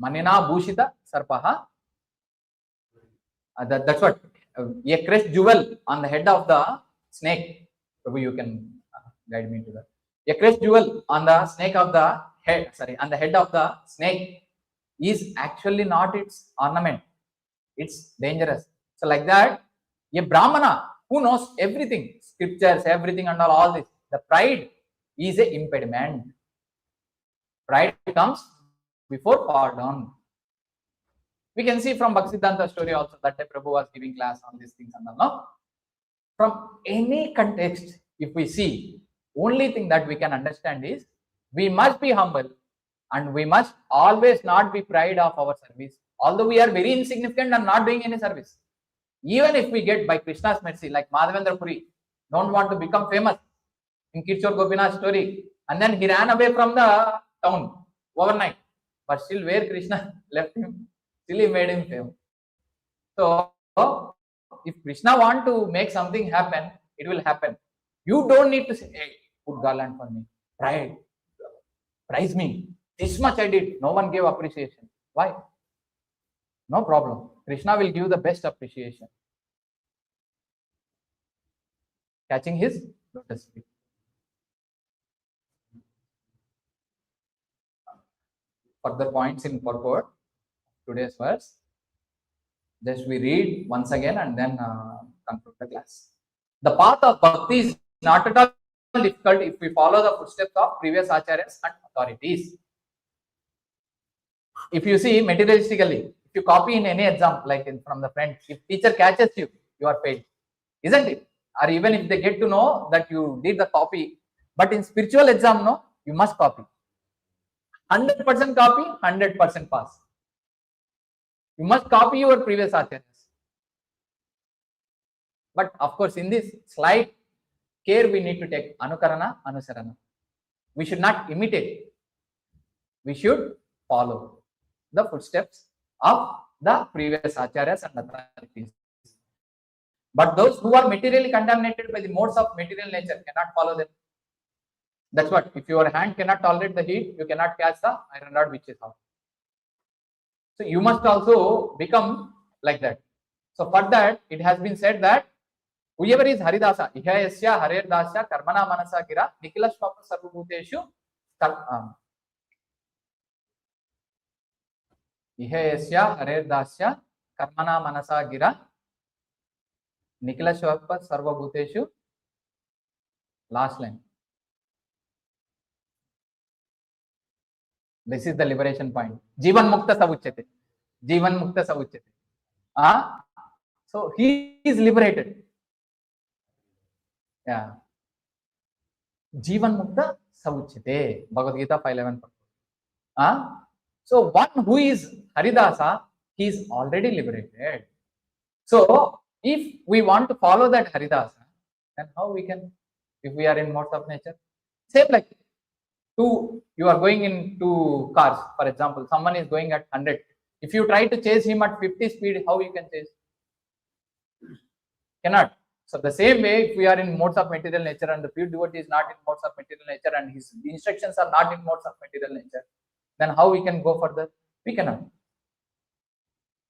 manina bhushita sarpaha. That's what, a crushed jewel on the head of the snake. Prabhu, you can guide me to that. A crushed jewel on the snake of the head, on the head of the snake is actually not its ornament. It's dangerous. So like that, a Brahmana who knows everything, scriptures, everything and all this, the pride is an impediment. Pride comes before fall down. We can see from Bhaktisiddhanta story also that Prabhu was giving class on these things and all. No? From any context, if we see, only thing that we can understand is we must be humble and we must always not be proud of our service. Although we are very insignificant and not doing any service. Even if we get by Krishna's mercy, like Madhavendra Puri, don't want to become famous in Kirchor Gopinath's story, and then he ran away from the town overnight. But still, where Krishna left him, still he made him famous. So, if Krishna want to make something happen, it will happen. You don't need to say, hey, put garland for me, pride, praise me. This much I did. No one gave appreciation. Why? No problem. Krishna will give the best appreciation. Catching his lotus feet. Further points in purport, today's verse. Just we read once again and then conclude the class. The path of bhakti is not at all difficult if we follow the footsteps of previous acharyas and authorities. If you see materialistically, if you copy in any exam, like from the friend, if teacher catches you, you are failed, isn't it? Or even if they get to know that you did the copy, but in spiritual exam, no, you must copy. 100% copy, 100% pass. You must copy your previous acharyas. But of course, in this slight care we need to take anukarana, anusarana. We should not imitate. We should follow the footsteps of the previous acharyas and authorities. But those who are materially contaminated by the modes of material nature cannot follow them. That's what. If your hand cannot tolerate the heat, you cannot catch the iron rod which is hot. So you must also become like that. So for that, it has been said that whoever is haridasa, ihayasya harer dasya karmana manasa gira nikila swapna sarvabhuteshu ihayasya harer dasya karmana manasa gira nikila swapna sarvabhuteshu. Last line. This is the liberation point. Jivan mukta savuchyate. Jivan mukta savuchyate. So he is liberated. Yeah. Jivan mukta savuchyate. Bhagavad Gita 5:11. So one who is haridasa, he is already liberated. So if we want to follow that haridasa, then how we can, if we are in modes of nature? Same like you are going in two cars, for example, someone is going at 100. If you try to chase him at 50 speed, how you can chase? Cannot. So the same way, if we are in modes of material nature and the pure devotee is not in modes of material nature and his instructions are not in modes of material nature, then how we can go further? We cannot.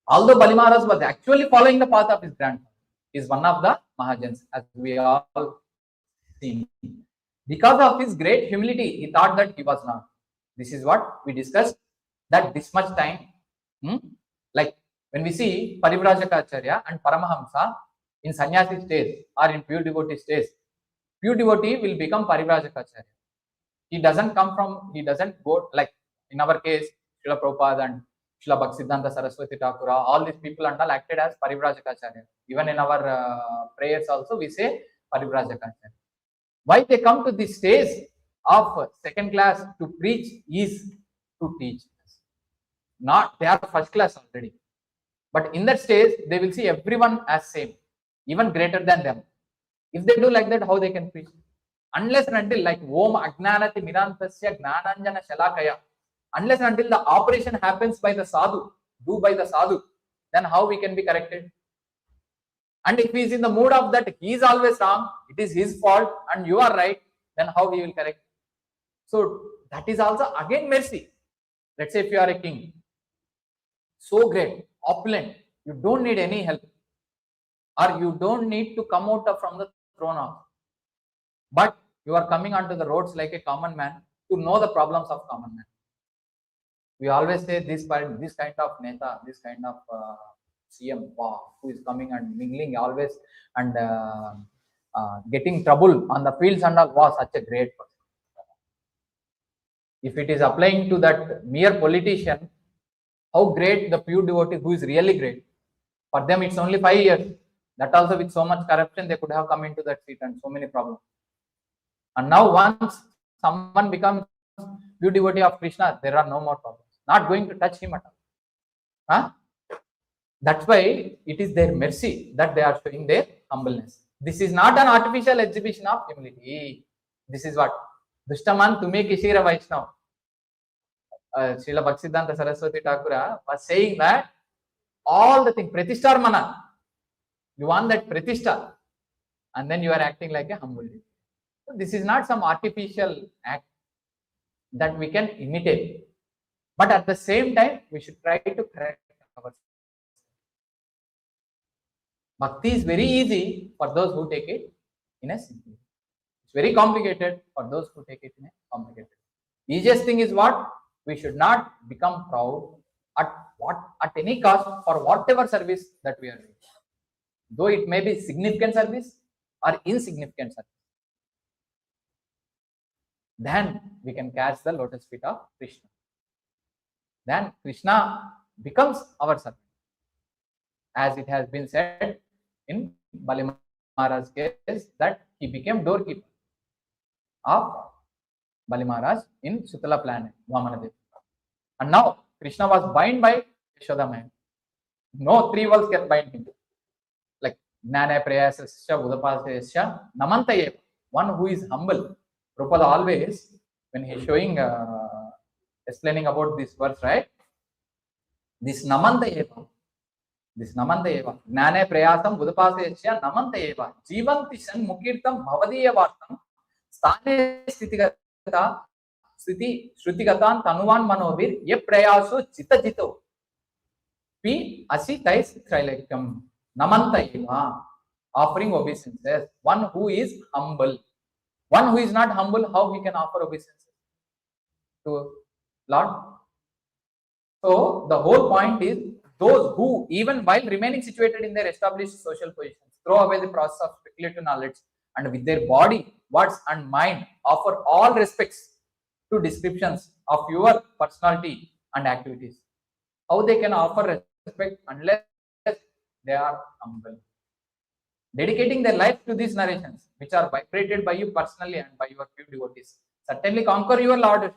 Although Bali Mahäräja was actually following the path of his grandfather, he is one of the Mahajans, as we all seen. Because of his great humility, he thought that he was not. This is what we discussed, that this much time, like when we see Parivrajaka-acharya and Paramahamsa in sannyasi stage or in pure devotee stage, pure devotee will become Parivrajaka-acharya. He doesn't go, like in our case, Srila Prabhupada and Srila Bhaktisiddhanta Saraswati Thakura, all these people and all acted as Parivrajaka-acharya. Even in our prayers also, we say Parivrajaka-acharya. Why they come to this stage of second class to preach is to teach. Not, they are first class already. But in that stage, they will see everyone as same, even greater than them. If they do like that, how they can preach? Unless and until, like Om Agnanati Mirantasya Gnananjana Shalakaya, unless and until the operation happens by the sadhu, then how we can be corrected? And if he is in the mood of that he is always wrong, it is his fault and you are right, then how he will correct? So that is also again mercy. Let's say if you are a king, so great, opulent, you don't need any help, or you don't need to come out from the throne of, but you are coming onto the roads like a common man to know the problems of common man. We always say this kind of neta, this kind of CM, wow, who is coming and mingling always and getting trouble on the fields and all, was such a great person. If it is applying to that mere politician, how great the pure devotee who is really great. For them, it's only 5 years. That also with so much corruption, they could have come into that seat and so many problems. And now once someone becomes pure devotee of Krishna, there are no more problems. Not going to touch him at all. Huh? That's why it is their mercy that they are showing their humbleness. This is not an artificial exhibition of humility. This is what? Dushtaman tume kishira Vaiṣṇava. Srila Bhaktisiddhanta Saraswati Thakura was saying that all the things, pratisthar mana, you want that pratishtha, and then you are acting like a humble devotee. So this is not some artificial act that we can imitate, but at the same time, we should try to correct ourselves. Bhakti is very easy for those who take it in a simple way. It's very complicated for those who take it in a complicated way. Easiest thing is what? We should not become proud at any cost for whatever service that we are doing. Though it may be significant service or insignificant service. Then we can catch the lotus feet of Krishna. Then Krishna becomes our servant. As it has been said in Bali Mahäräja's case, that he became doorkeeper of Bali Mahäräja in Sutala planet, Vamanadev. And now Krishna was bound by Yashoda Mahäräja. No 3 worlds can bind him. Like Jnana Prayasasya Udapasasya Namantayeva. One who is humble. Prabhupada always, when he is showing, explaining about this verse, right? This Namantayeva. This Namantayeva. Jnana Prayasam Udapasasya Namantayeva. Jivanti Shan Mukirtam Bhavadiya Vartam Stane Sthitigata Sthiti Shrutigatan Tanuvan Manovir Ye Prayaso Jita Jito P Asitais Trilakam Namantayeva. Offering obeisances. One who is humble. One who is not humble, how he can offer obeisances to Lord? So the whole point is, those who, even while remaining situated in their established social positions, throw away the process of speculative knowledge and with their body, words and mind offer all respects to descriptions of your personality and activities. How they can offer respect unless they are humble? Dedicating their life to these narrations, which are created by you personally and by your pure devotees, certainly conquer your Lord.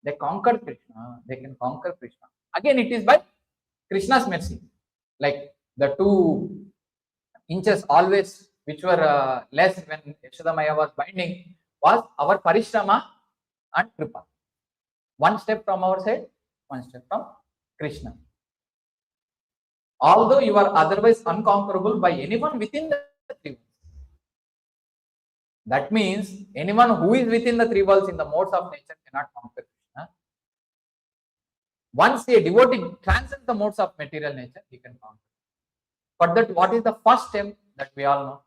They conquered Krishna. They can conquer Krishna. Again, it is by Krishna's mercy. Like the 2 inches always, which were less when Yashoda Maya was binding, was our parishrama and kripa. 1 step from our side, 1 step from Krishna. Although you are otherwise unconquerable by anyone within the 3 worlds. That means anyone who is within the 3 worlds in the modes of nature cannot conquer Krishna. Once a devotee transcends the modes of material nature, he can conquer. But that, what is the first step that we all know?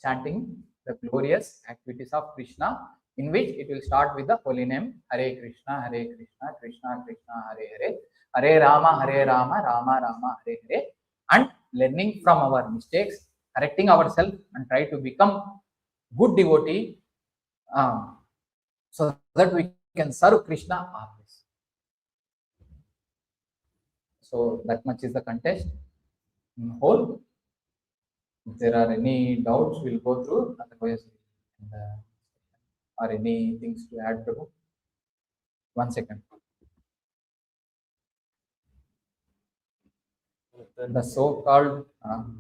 Chanting the glorious activities of Krishna, in which it will start with the holy name Hare Krishna, Krishna Krishna, Hare Hare, Hare Rama, Rama Rama, Hare Hare, and learning from our mistakes, correcting ourselves, and try to become good devotee, so that we can serve Krishna always. So that much is the context in whole. If there are any doubts, we'll go through. Otherwise, or any things to add, Prabhu? 1 second. The so-called,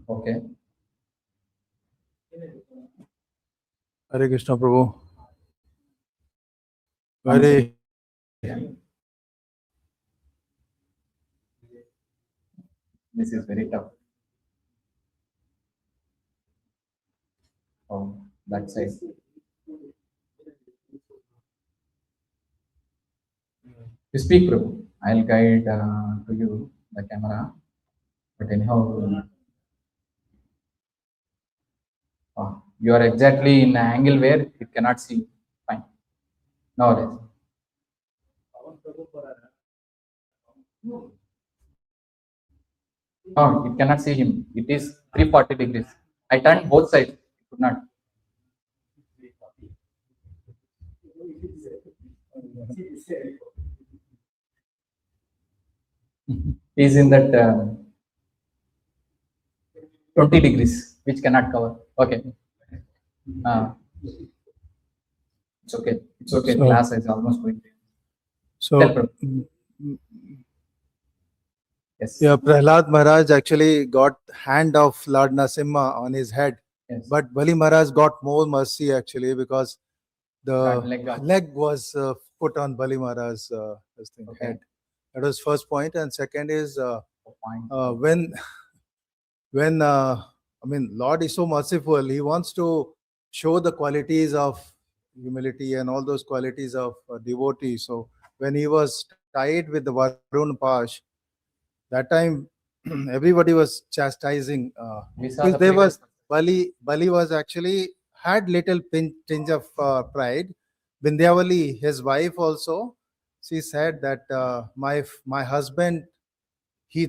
okay. Hare Krishna, Prabhu. Hare. This is very tough. Oh, that side. You speak, Prabhu. I'll guide to you the camera. But anyhow, you are exactly in an angle where it cannot see. Fine. No worries. No, it cannot see him. It is 340 degrees. I turned both sides. It could not. Is in that 20 degrees, which cannot cover. Okay. It's okay. It's okay. So- Class is almost going. So, Tell Prabhu. Yes. yeah, Prahlad Maharaj actually got hand of Lord Narasimha on his head, Yes. but Bali Maharaj got more mercy actually because the Got leg leg was put on Bali Maharaj's this thing, Okay. head. That was first point, and second is point. when Lord is so merciful, he wants to show the qualities of humility and all those qualities of devotee. So when he was tied with the Varun Pash, that time everybody was chastising We saw because the there previous- was Bali was actually had little tinge of pride. Bindyavali, his wife also, she said that my husband, he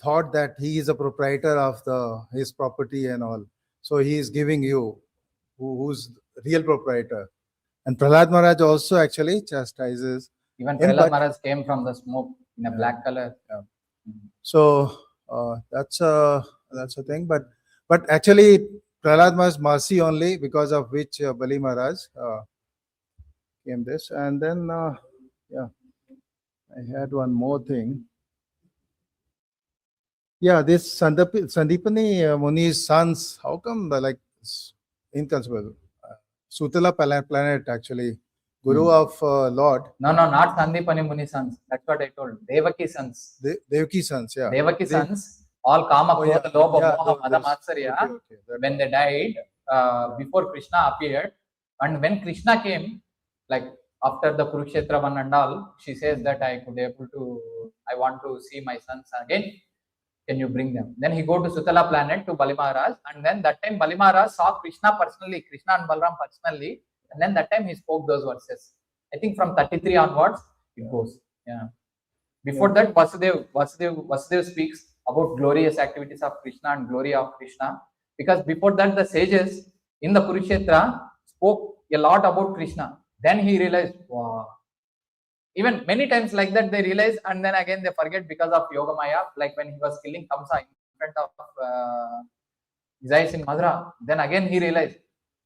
thought that he is a proprietor of his property and all, so he is giving you who's real proprietor. And Prahlad Maharaj also actually chastises Even him, Prahlad but- Maharaj came from the smoke in a Yeah. black color. so that's a thing. But actually Prahlad Maharaj's mercy only, because of which Bali Maharaj came this. And then yeah, I had one more thing. Yeah, this Sandipani Muni's sons, how come inconceivable? Sutala planet actually, Guru of Lord, No, not Sandipani Muni sons. That's what I told. Devaki sons. Devaki sons, yeah. Devaki sons, all Kama, Oh, yeah, Krodha, Lobha, yeah, Moha, Mada, those- Matsarya, okay, that when one. they died, before Krishna appeared, and when Krishna came, like after the Kurukshetra one and all, she says that I want to see my sons again. Can you bring them? Then he go to Sutala planet to Bali Maharaj, and then that time Bali Maharaj saw Krishna personally, Krishna and Balram personally, and then that time he spoke those verses. I think from 33 onwards it goes. Yeah. Before that, Vasudev speaks about glorious activities of Krishna and glory of Krishna. Because before that, the sages in the Kurukshetra spoke a lot about Krishna. Then he realized, wow. Even many times like that, they realize, and then again they forget because of Yogamaya. Like when he was killing Kamsa in front of Zeus in Madra, then again he realized,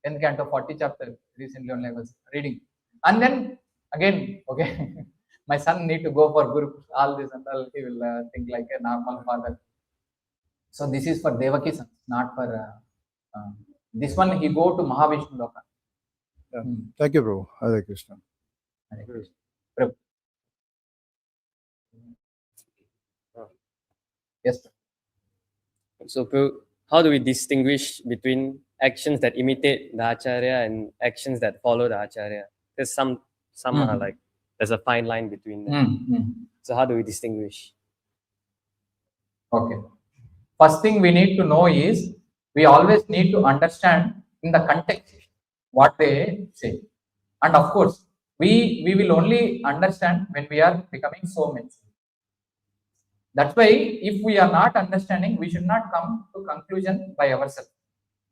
10th canto, 40 chapter, recently only I was reading. And then again, okay, my son need to go for Guru, all this and all, he will think like a normal father. So this is for Devaki sons, not for this one. He go to Mahavishnu Loka. Yeah. Thank you, Prabhu. Hare Krishna. Hare Krishna. Prabhu. Yes. So, how do we distinguish between actions that imitate the Acharya and actions that follow the Acharya? Because some are like, there's a fine line between them. So how do we distinguish? Okay. First thing we need to know is, we always need to understand in the context what they say. And of course, we will only understand when we are becoming so mature. That's why if we are not understanding, we should not come to conclusion by ourselves.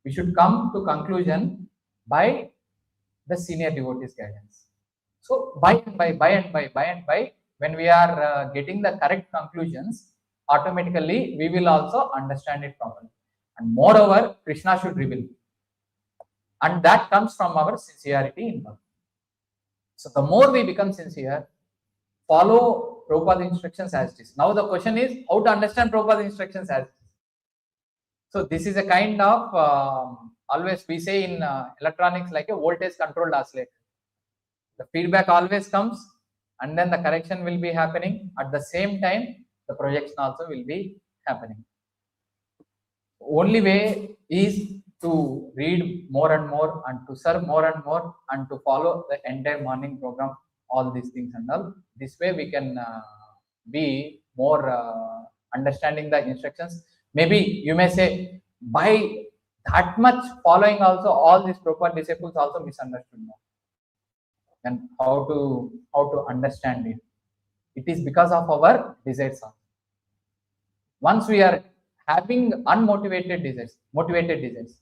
We should come to conclusion by the senior devotees guidance. So by and by, when we are getting the correct conclusions, automatically we will also understand it properly. And moreover, Krishna should reveal. And that comes from our sincerity in bhakti. So the more we become sincere, follow Prabhupada's instructions as it is. Now the question is how to understand Prabhupada's instructions as it is. So this is a kind of, always we say in electronics, like a voltage controlled oscillator. The feedback always comes, and then the correction will be happening. At the same time, the projection also will be happening. Only way is to read more and more, and to serve more and more, and to follow the entire morning program, all these things and all. This way we can be more understanding the instructions. Maybe you may say, by that much following also, all these proper disciples also misunderstood now. And how to understand it? It is because of our desires. Once we are having unmotivated desires, motivated desires,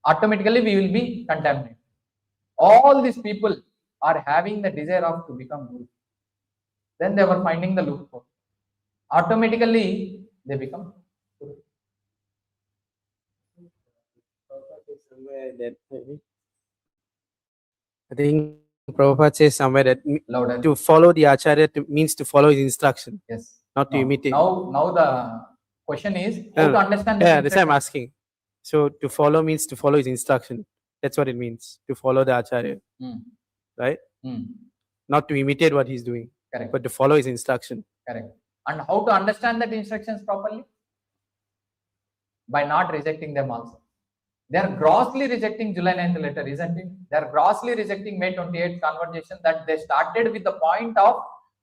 automatically we will be contaminated. All these people are having the desire of to become Guru. Then they were finding the loophole. Automatically, they become Guru. I think Prabhupada says somewhere that Louder. to follow the Acharya means to follow his instruction, Yes. not to imitate. Now the question is how No, to understand this Yeah, that's why I'm instruction. asking. So to follow means to follow his instruction. That's what it means, to follow the Acharya, Hmm. right? Hmm. Not to imitate what he's doing, Correct. but to follow his instruction. Correct. And how to understand that instructions properly? By not rejecting them also. They are grossly rejecting July 9th letter, isn't it? They are grossly rejecting May 28th conversation that they started with the point of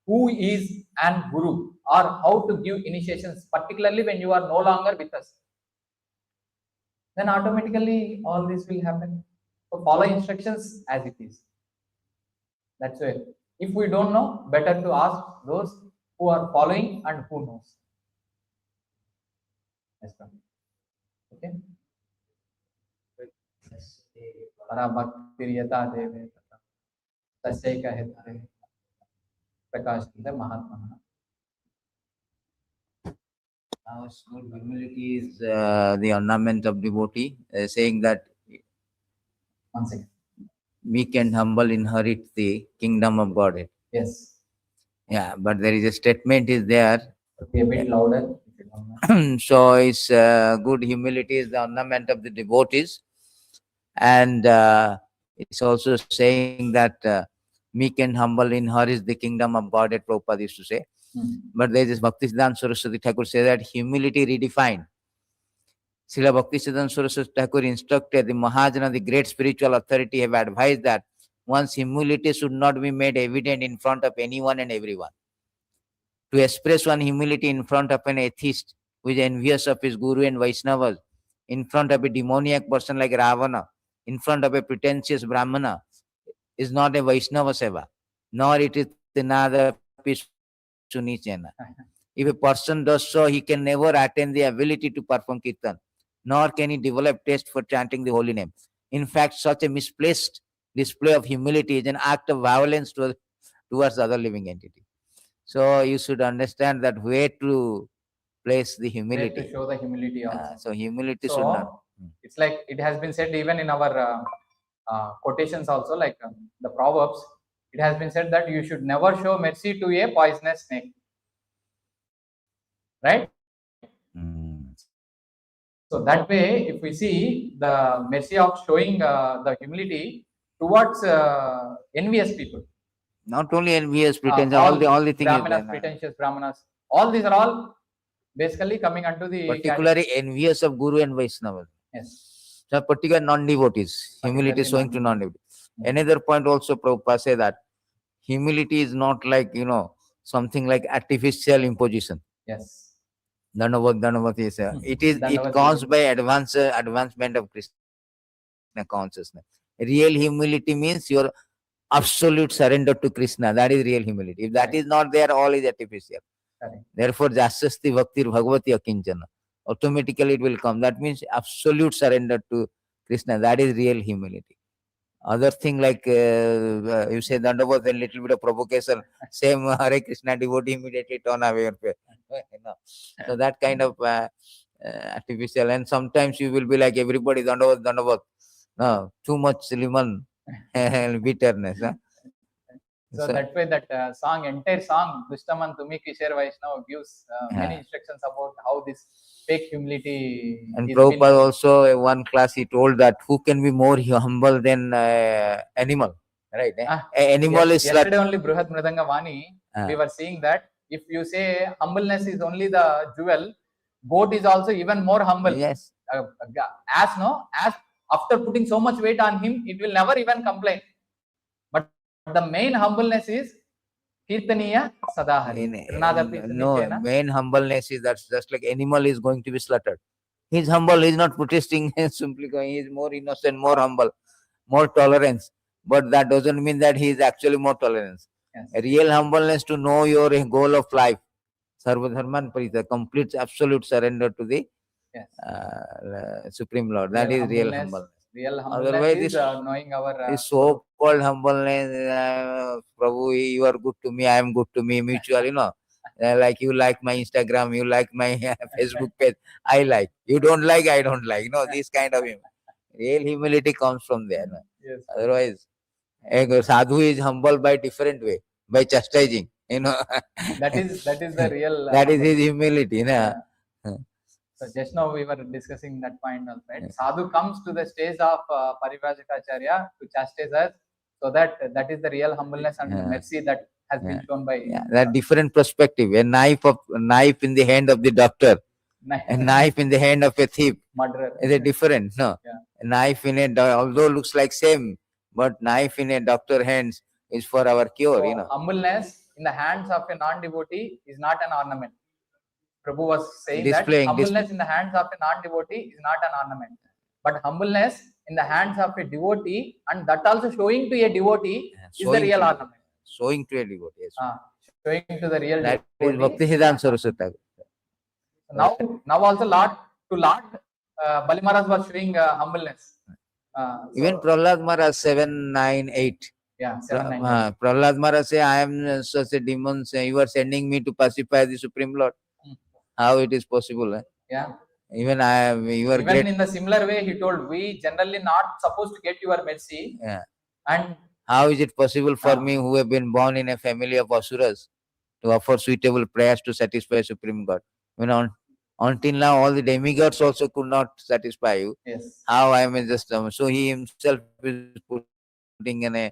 who is an Guru or how to give initiations, particularly when you are no longer with us. Then automatically all this will happen. So follow instructions as it is. That's why if we don't know, better to ask those who are following and who knows. Yes, ma'am. Okay. पराभक्तिर्यथा तस्यैका हेतुः प्रकाशन्ते महात्मनः. Now, good humility is the ornament of devotee, saying that One second. meek and humble inherit the kingdom of Godhead. Yes. Yeah, but there is a statement is there. Be a bit louder. If you don't mind. So, it's good humility is the ornament of the devotees, and it's also saying that meek and humble inherits the kingdom of Godhead. Prabhupada used to say. But there is this Bhaktisiddhanta Saraswati Thakur say that humility redefined. Srila Bhaktisiddhanta Saraswati Thakur instructed the Mahajana, the great spiritual authority, have advised that one's humility should not be made evident in front of anyone and everyone. To express one humility in front of an atheist who is envious of his guru and Vaishnavas, in front of a demoniac person like Ravana, in front of a pretentious Brahmana, is not a Vaishnava seva, nor it is another piece. If a person does so, he can never attain the ability to perform kirtan, nor can he develop taste for chanting the holy name. In fact, such a misplaced display of humility is an act of violence towards other living entity. So you should understand that where to place the Where humility. to show the humility also. So humility should So not. it's like it has been said even in our quotations also, like the Proverbs. It has been said that you should never show mercy to a poisonous snake. Right? So that way, if we see the mercy of showing the humility towards envious people, Not only envious, pretentious, all the things. Brahmanas, pretentious Brahmanas, all these are all basically coming under the Particularly envious of Guru and Vaishnava. Yes. So particular non-devotees, humility Particularly showing to non-devotees. Mm. Another point also Prabhupada say that humility is not like, something like artificial imposition. Yes. Dandavat is it Dandavat comes is- by advancement of Krishna consciousness. Real humility means your absolute surrender to Krishna. That is real humility. If that Correct. is not there, all is artificial. Correct. Therefore, jasasti bhaktir bhagavati akinchana. Automatically it will come. That means absolute surrender to Krishna. That is real humility. Other thing like you say Dandavat, a little bit of provocation. Same Hare Krishna devotee immediately turn away your face. So that kind of artificial. And sometimes you will be like everybody Dandavat. No, too much lemon and bitterness. So that way, that entire song, Dushtaman Tumi Kishore Vaishnava, gives many instructions about how this fake humility And is Prabhupada been- also, in one class, he told that who can be more humble than animal, right? Animal is yesterday only Bruhat Mridanga Vani, Ah. we were seeing that if you say humbleness is only the jewel, goat is also even more humble. Yes. As after putting so much weight on him, it will never even complain. But the main humbleness is Kirtaniya Sadahari. No, main humbleness is that's just like animal is going to be slaughtered. He's humble, he's not protesting, he's simply going, he's more innocent, more humble, more tolerance. But that doesn't mean that he is actually more tolerance. Yes. A real humbleness to know your goal of life. Sarva Dharman Parita, complete absolute surrender to the Yes. Supreme Lord. That Real is real humbleness. humbleness. Real humbleness Otherwise, is this knowing our this so-called humbleness, Prabhu, you are good to me, I am good to me, mutual, like you like my Instagram, you like my Facebook page, I like. You don't like, I don't like. This kind of real humility comes from there. yes, Otherwise, a sadhu is humble by different way, by chastising. that is the real. That is his humility. Yeah. So just now we were discussing that point, right? Sadhu comes to the stage of Parivrajakacharya to chastise us, so that is the real humbleness and mercy that has been shown by. That different perspective. A knife in the hand of the doctor, a knife in the hand of a thief. Murderer. Is a different, no? Yeah. A knife in although looks like same, but knife in a doctor hands is for our cure. So, humbleness in the hands of a non-devotee is not an ornament. Prabhu was saying that humbleness in the hands of a non-devotee is not an ornament, but humbleness in the hands of a devotee, and that also showing to a devotee, is the real ornament. Showing to a devotee. Yes. Showing to the real That devotee. is Bhaktisiddhanta Saraswati. Now also Lord Bali Mahäräja was showing humbleness. Even Prahläda Mahäräja 798. Yeah, 798. Prahläda Mahäräja say, I am such a demon, you are sending me to pacify the Supreme Lord. How it is possible? Yeah. Even in the similar way, he told, we generally not supposed to get your mercy. Yeah. And how is it possible for me, who have been born in a family of asuras, to offer suitable prayers to satisfy Supreme God? Until now, all the demigods also could not satisfy you. Yes. How I am just so he himself is putting in a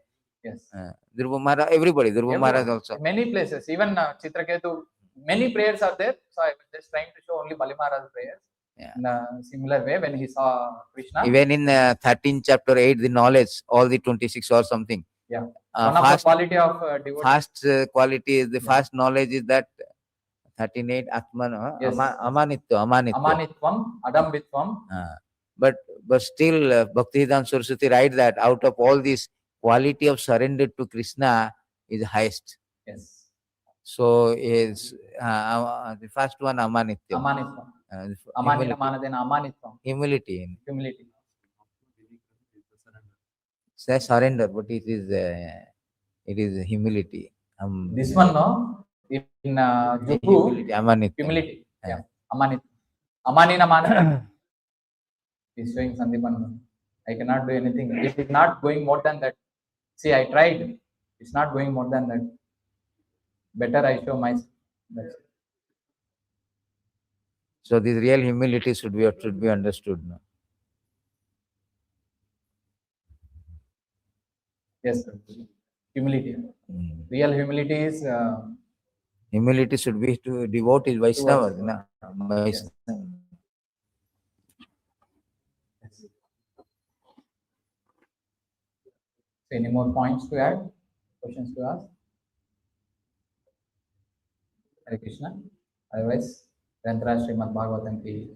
Dhruva Mahārāja, everybody, Dhruva Mahārāja also. Many places, even Chitraketu, many prayers are there. So I was just trying to show only Bali Mahäräja prayers. Yeah. In a similar way, when he saw Krishna. Even in 13 chapter 8, the knowledge, all the 26 or something. Yeah. One of the quality of devotee. First quality is the first knowledge is that 13.8 Atman, Amanitvam, Adambitvam. But still, Bhaktisiddhanta Saraswati writes that out of all this, quality of surrender to Krishna is highest. Yes. So is the first one Amanitvam. Amanitvam. Humility. Say surrender, but it is humility. This one, no? In Juhu, humility. Yeah. Amanit. Amanina Manana. He's showing Sandipan. I cannot do anything. It is not going more than that. See, I tried. It's not going more than that. Better I show myself. So this real humility should be understood. No? Yes, humility. Real humility is. Humility should be to devotees, Vaiṣṇava. Yes. So any more points to add? Questions to ask? Hare Krishna. Otherwise, Srimad-Bhagavatam ki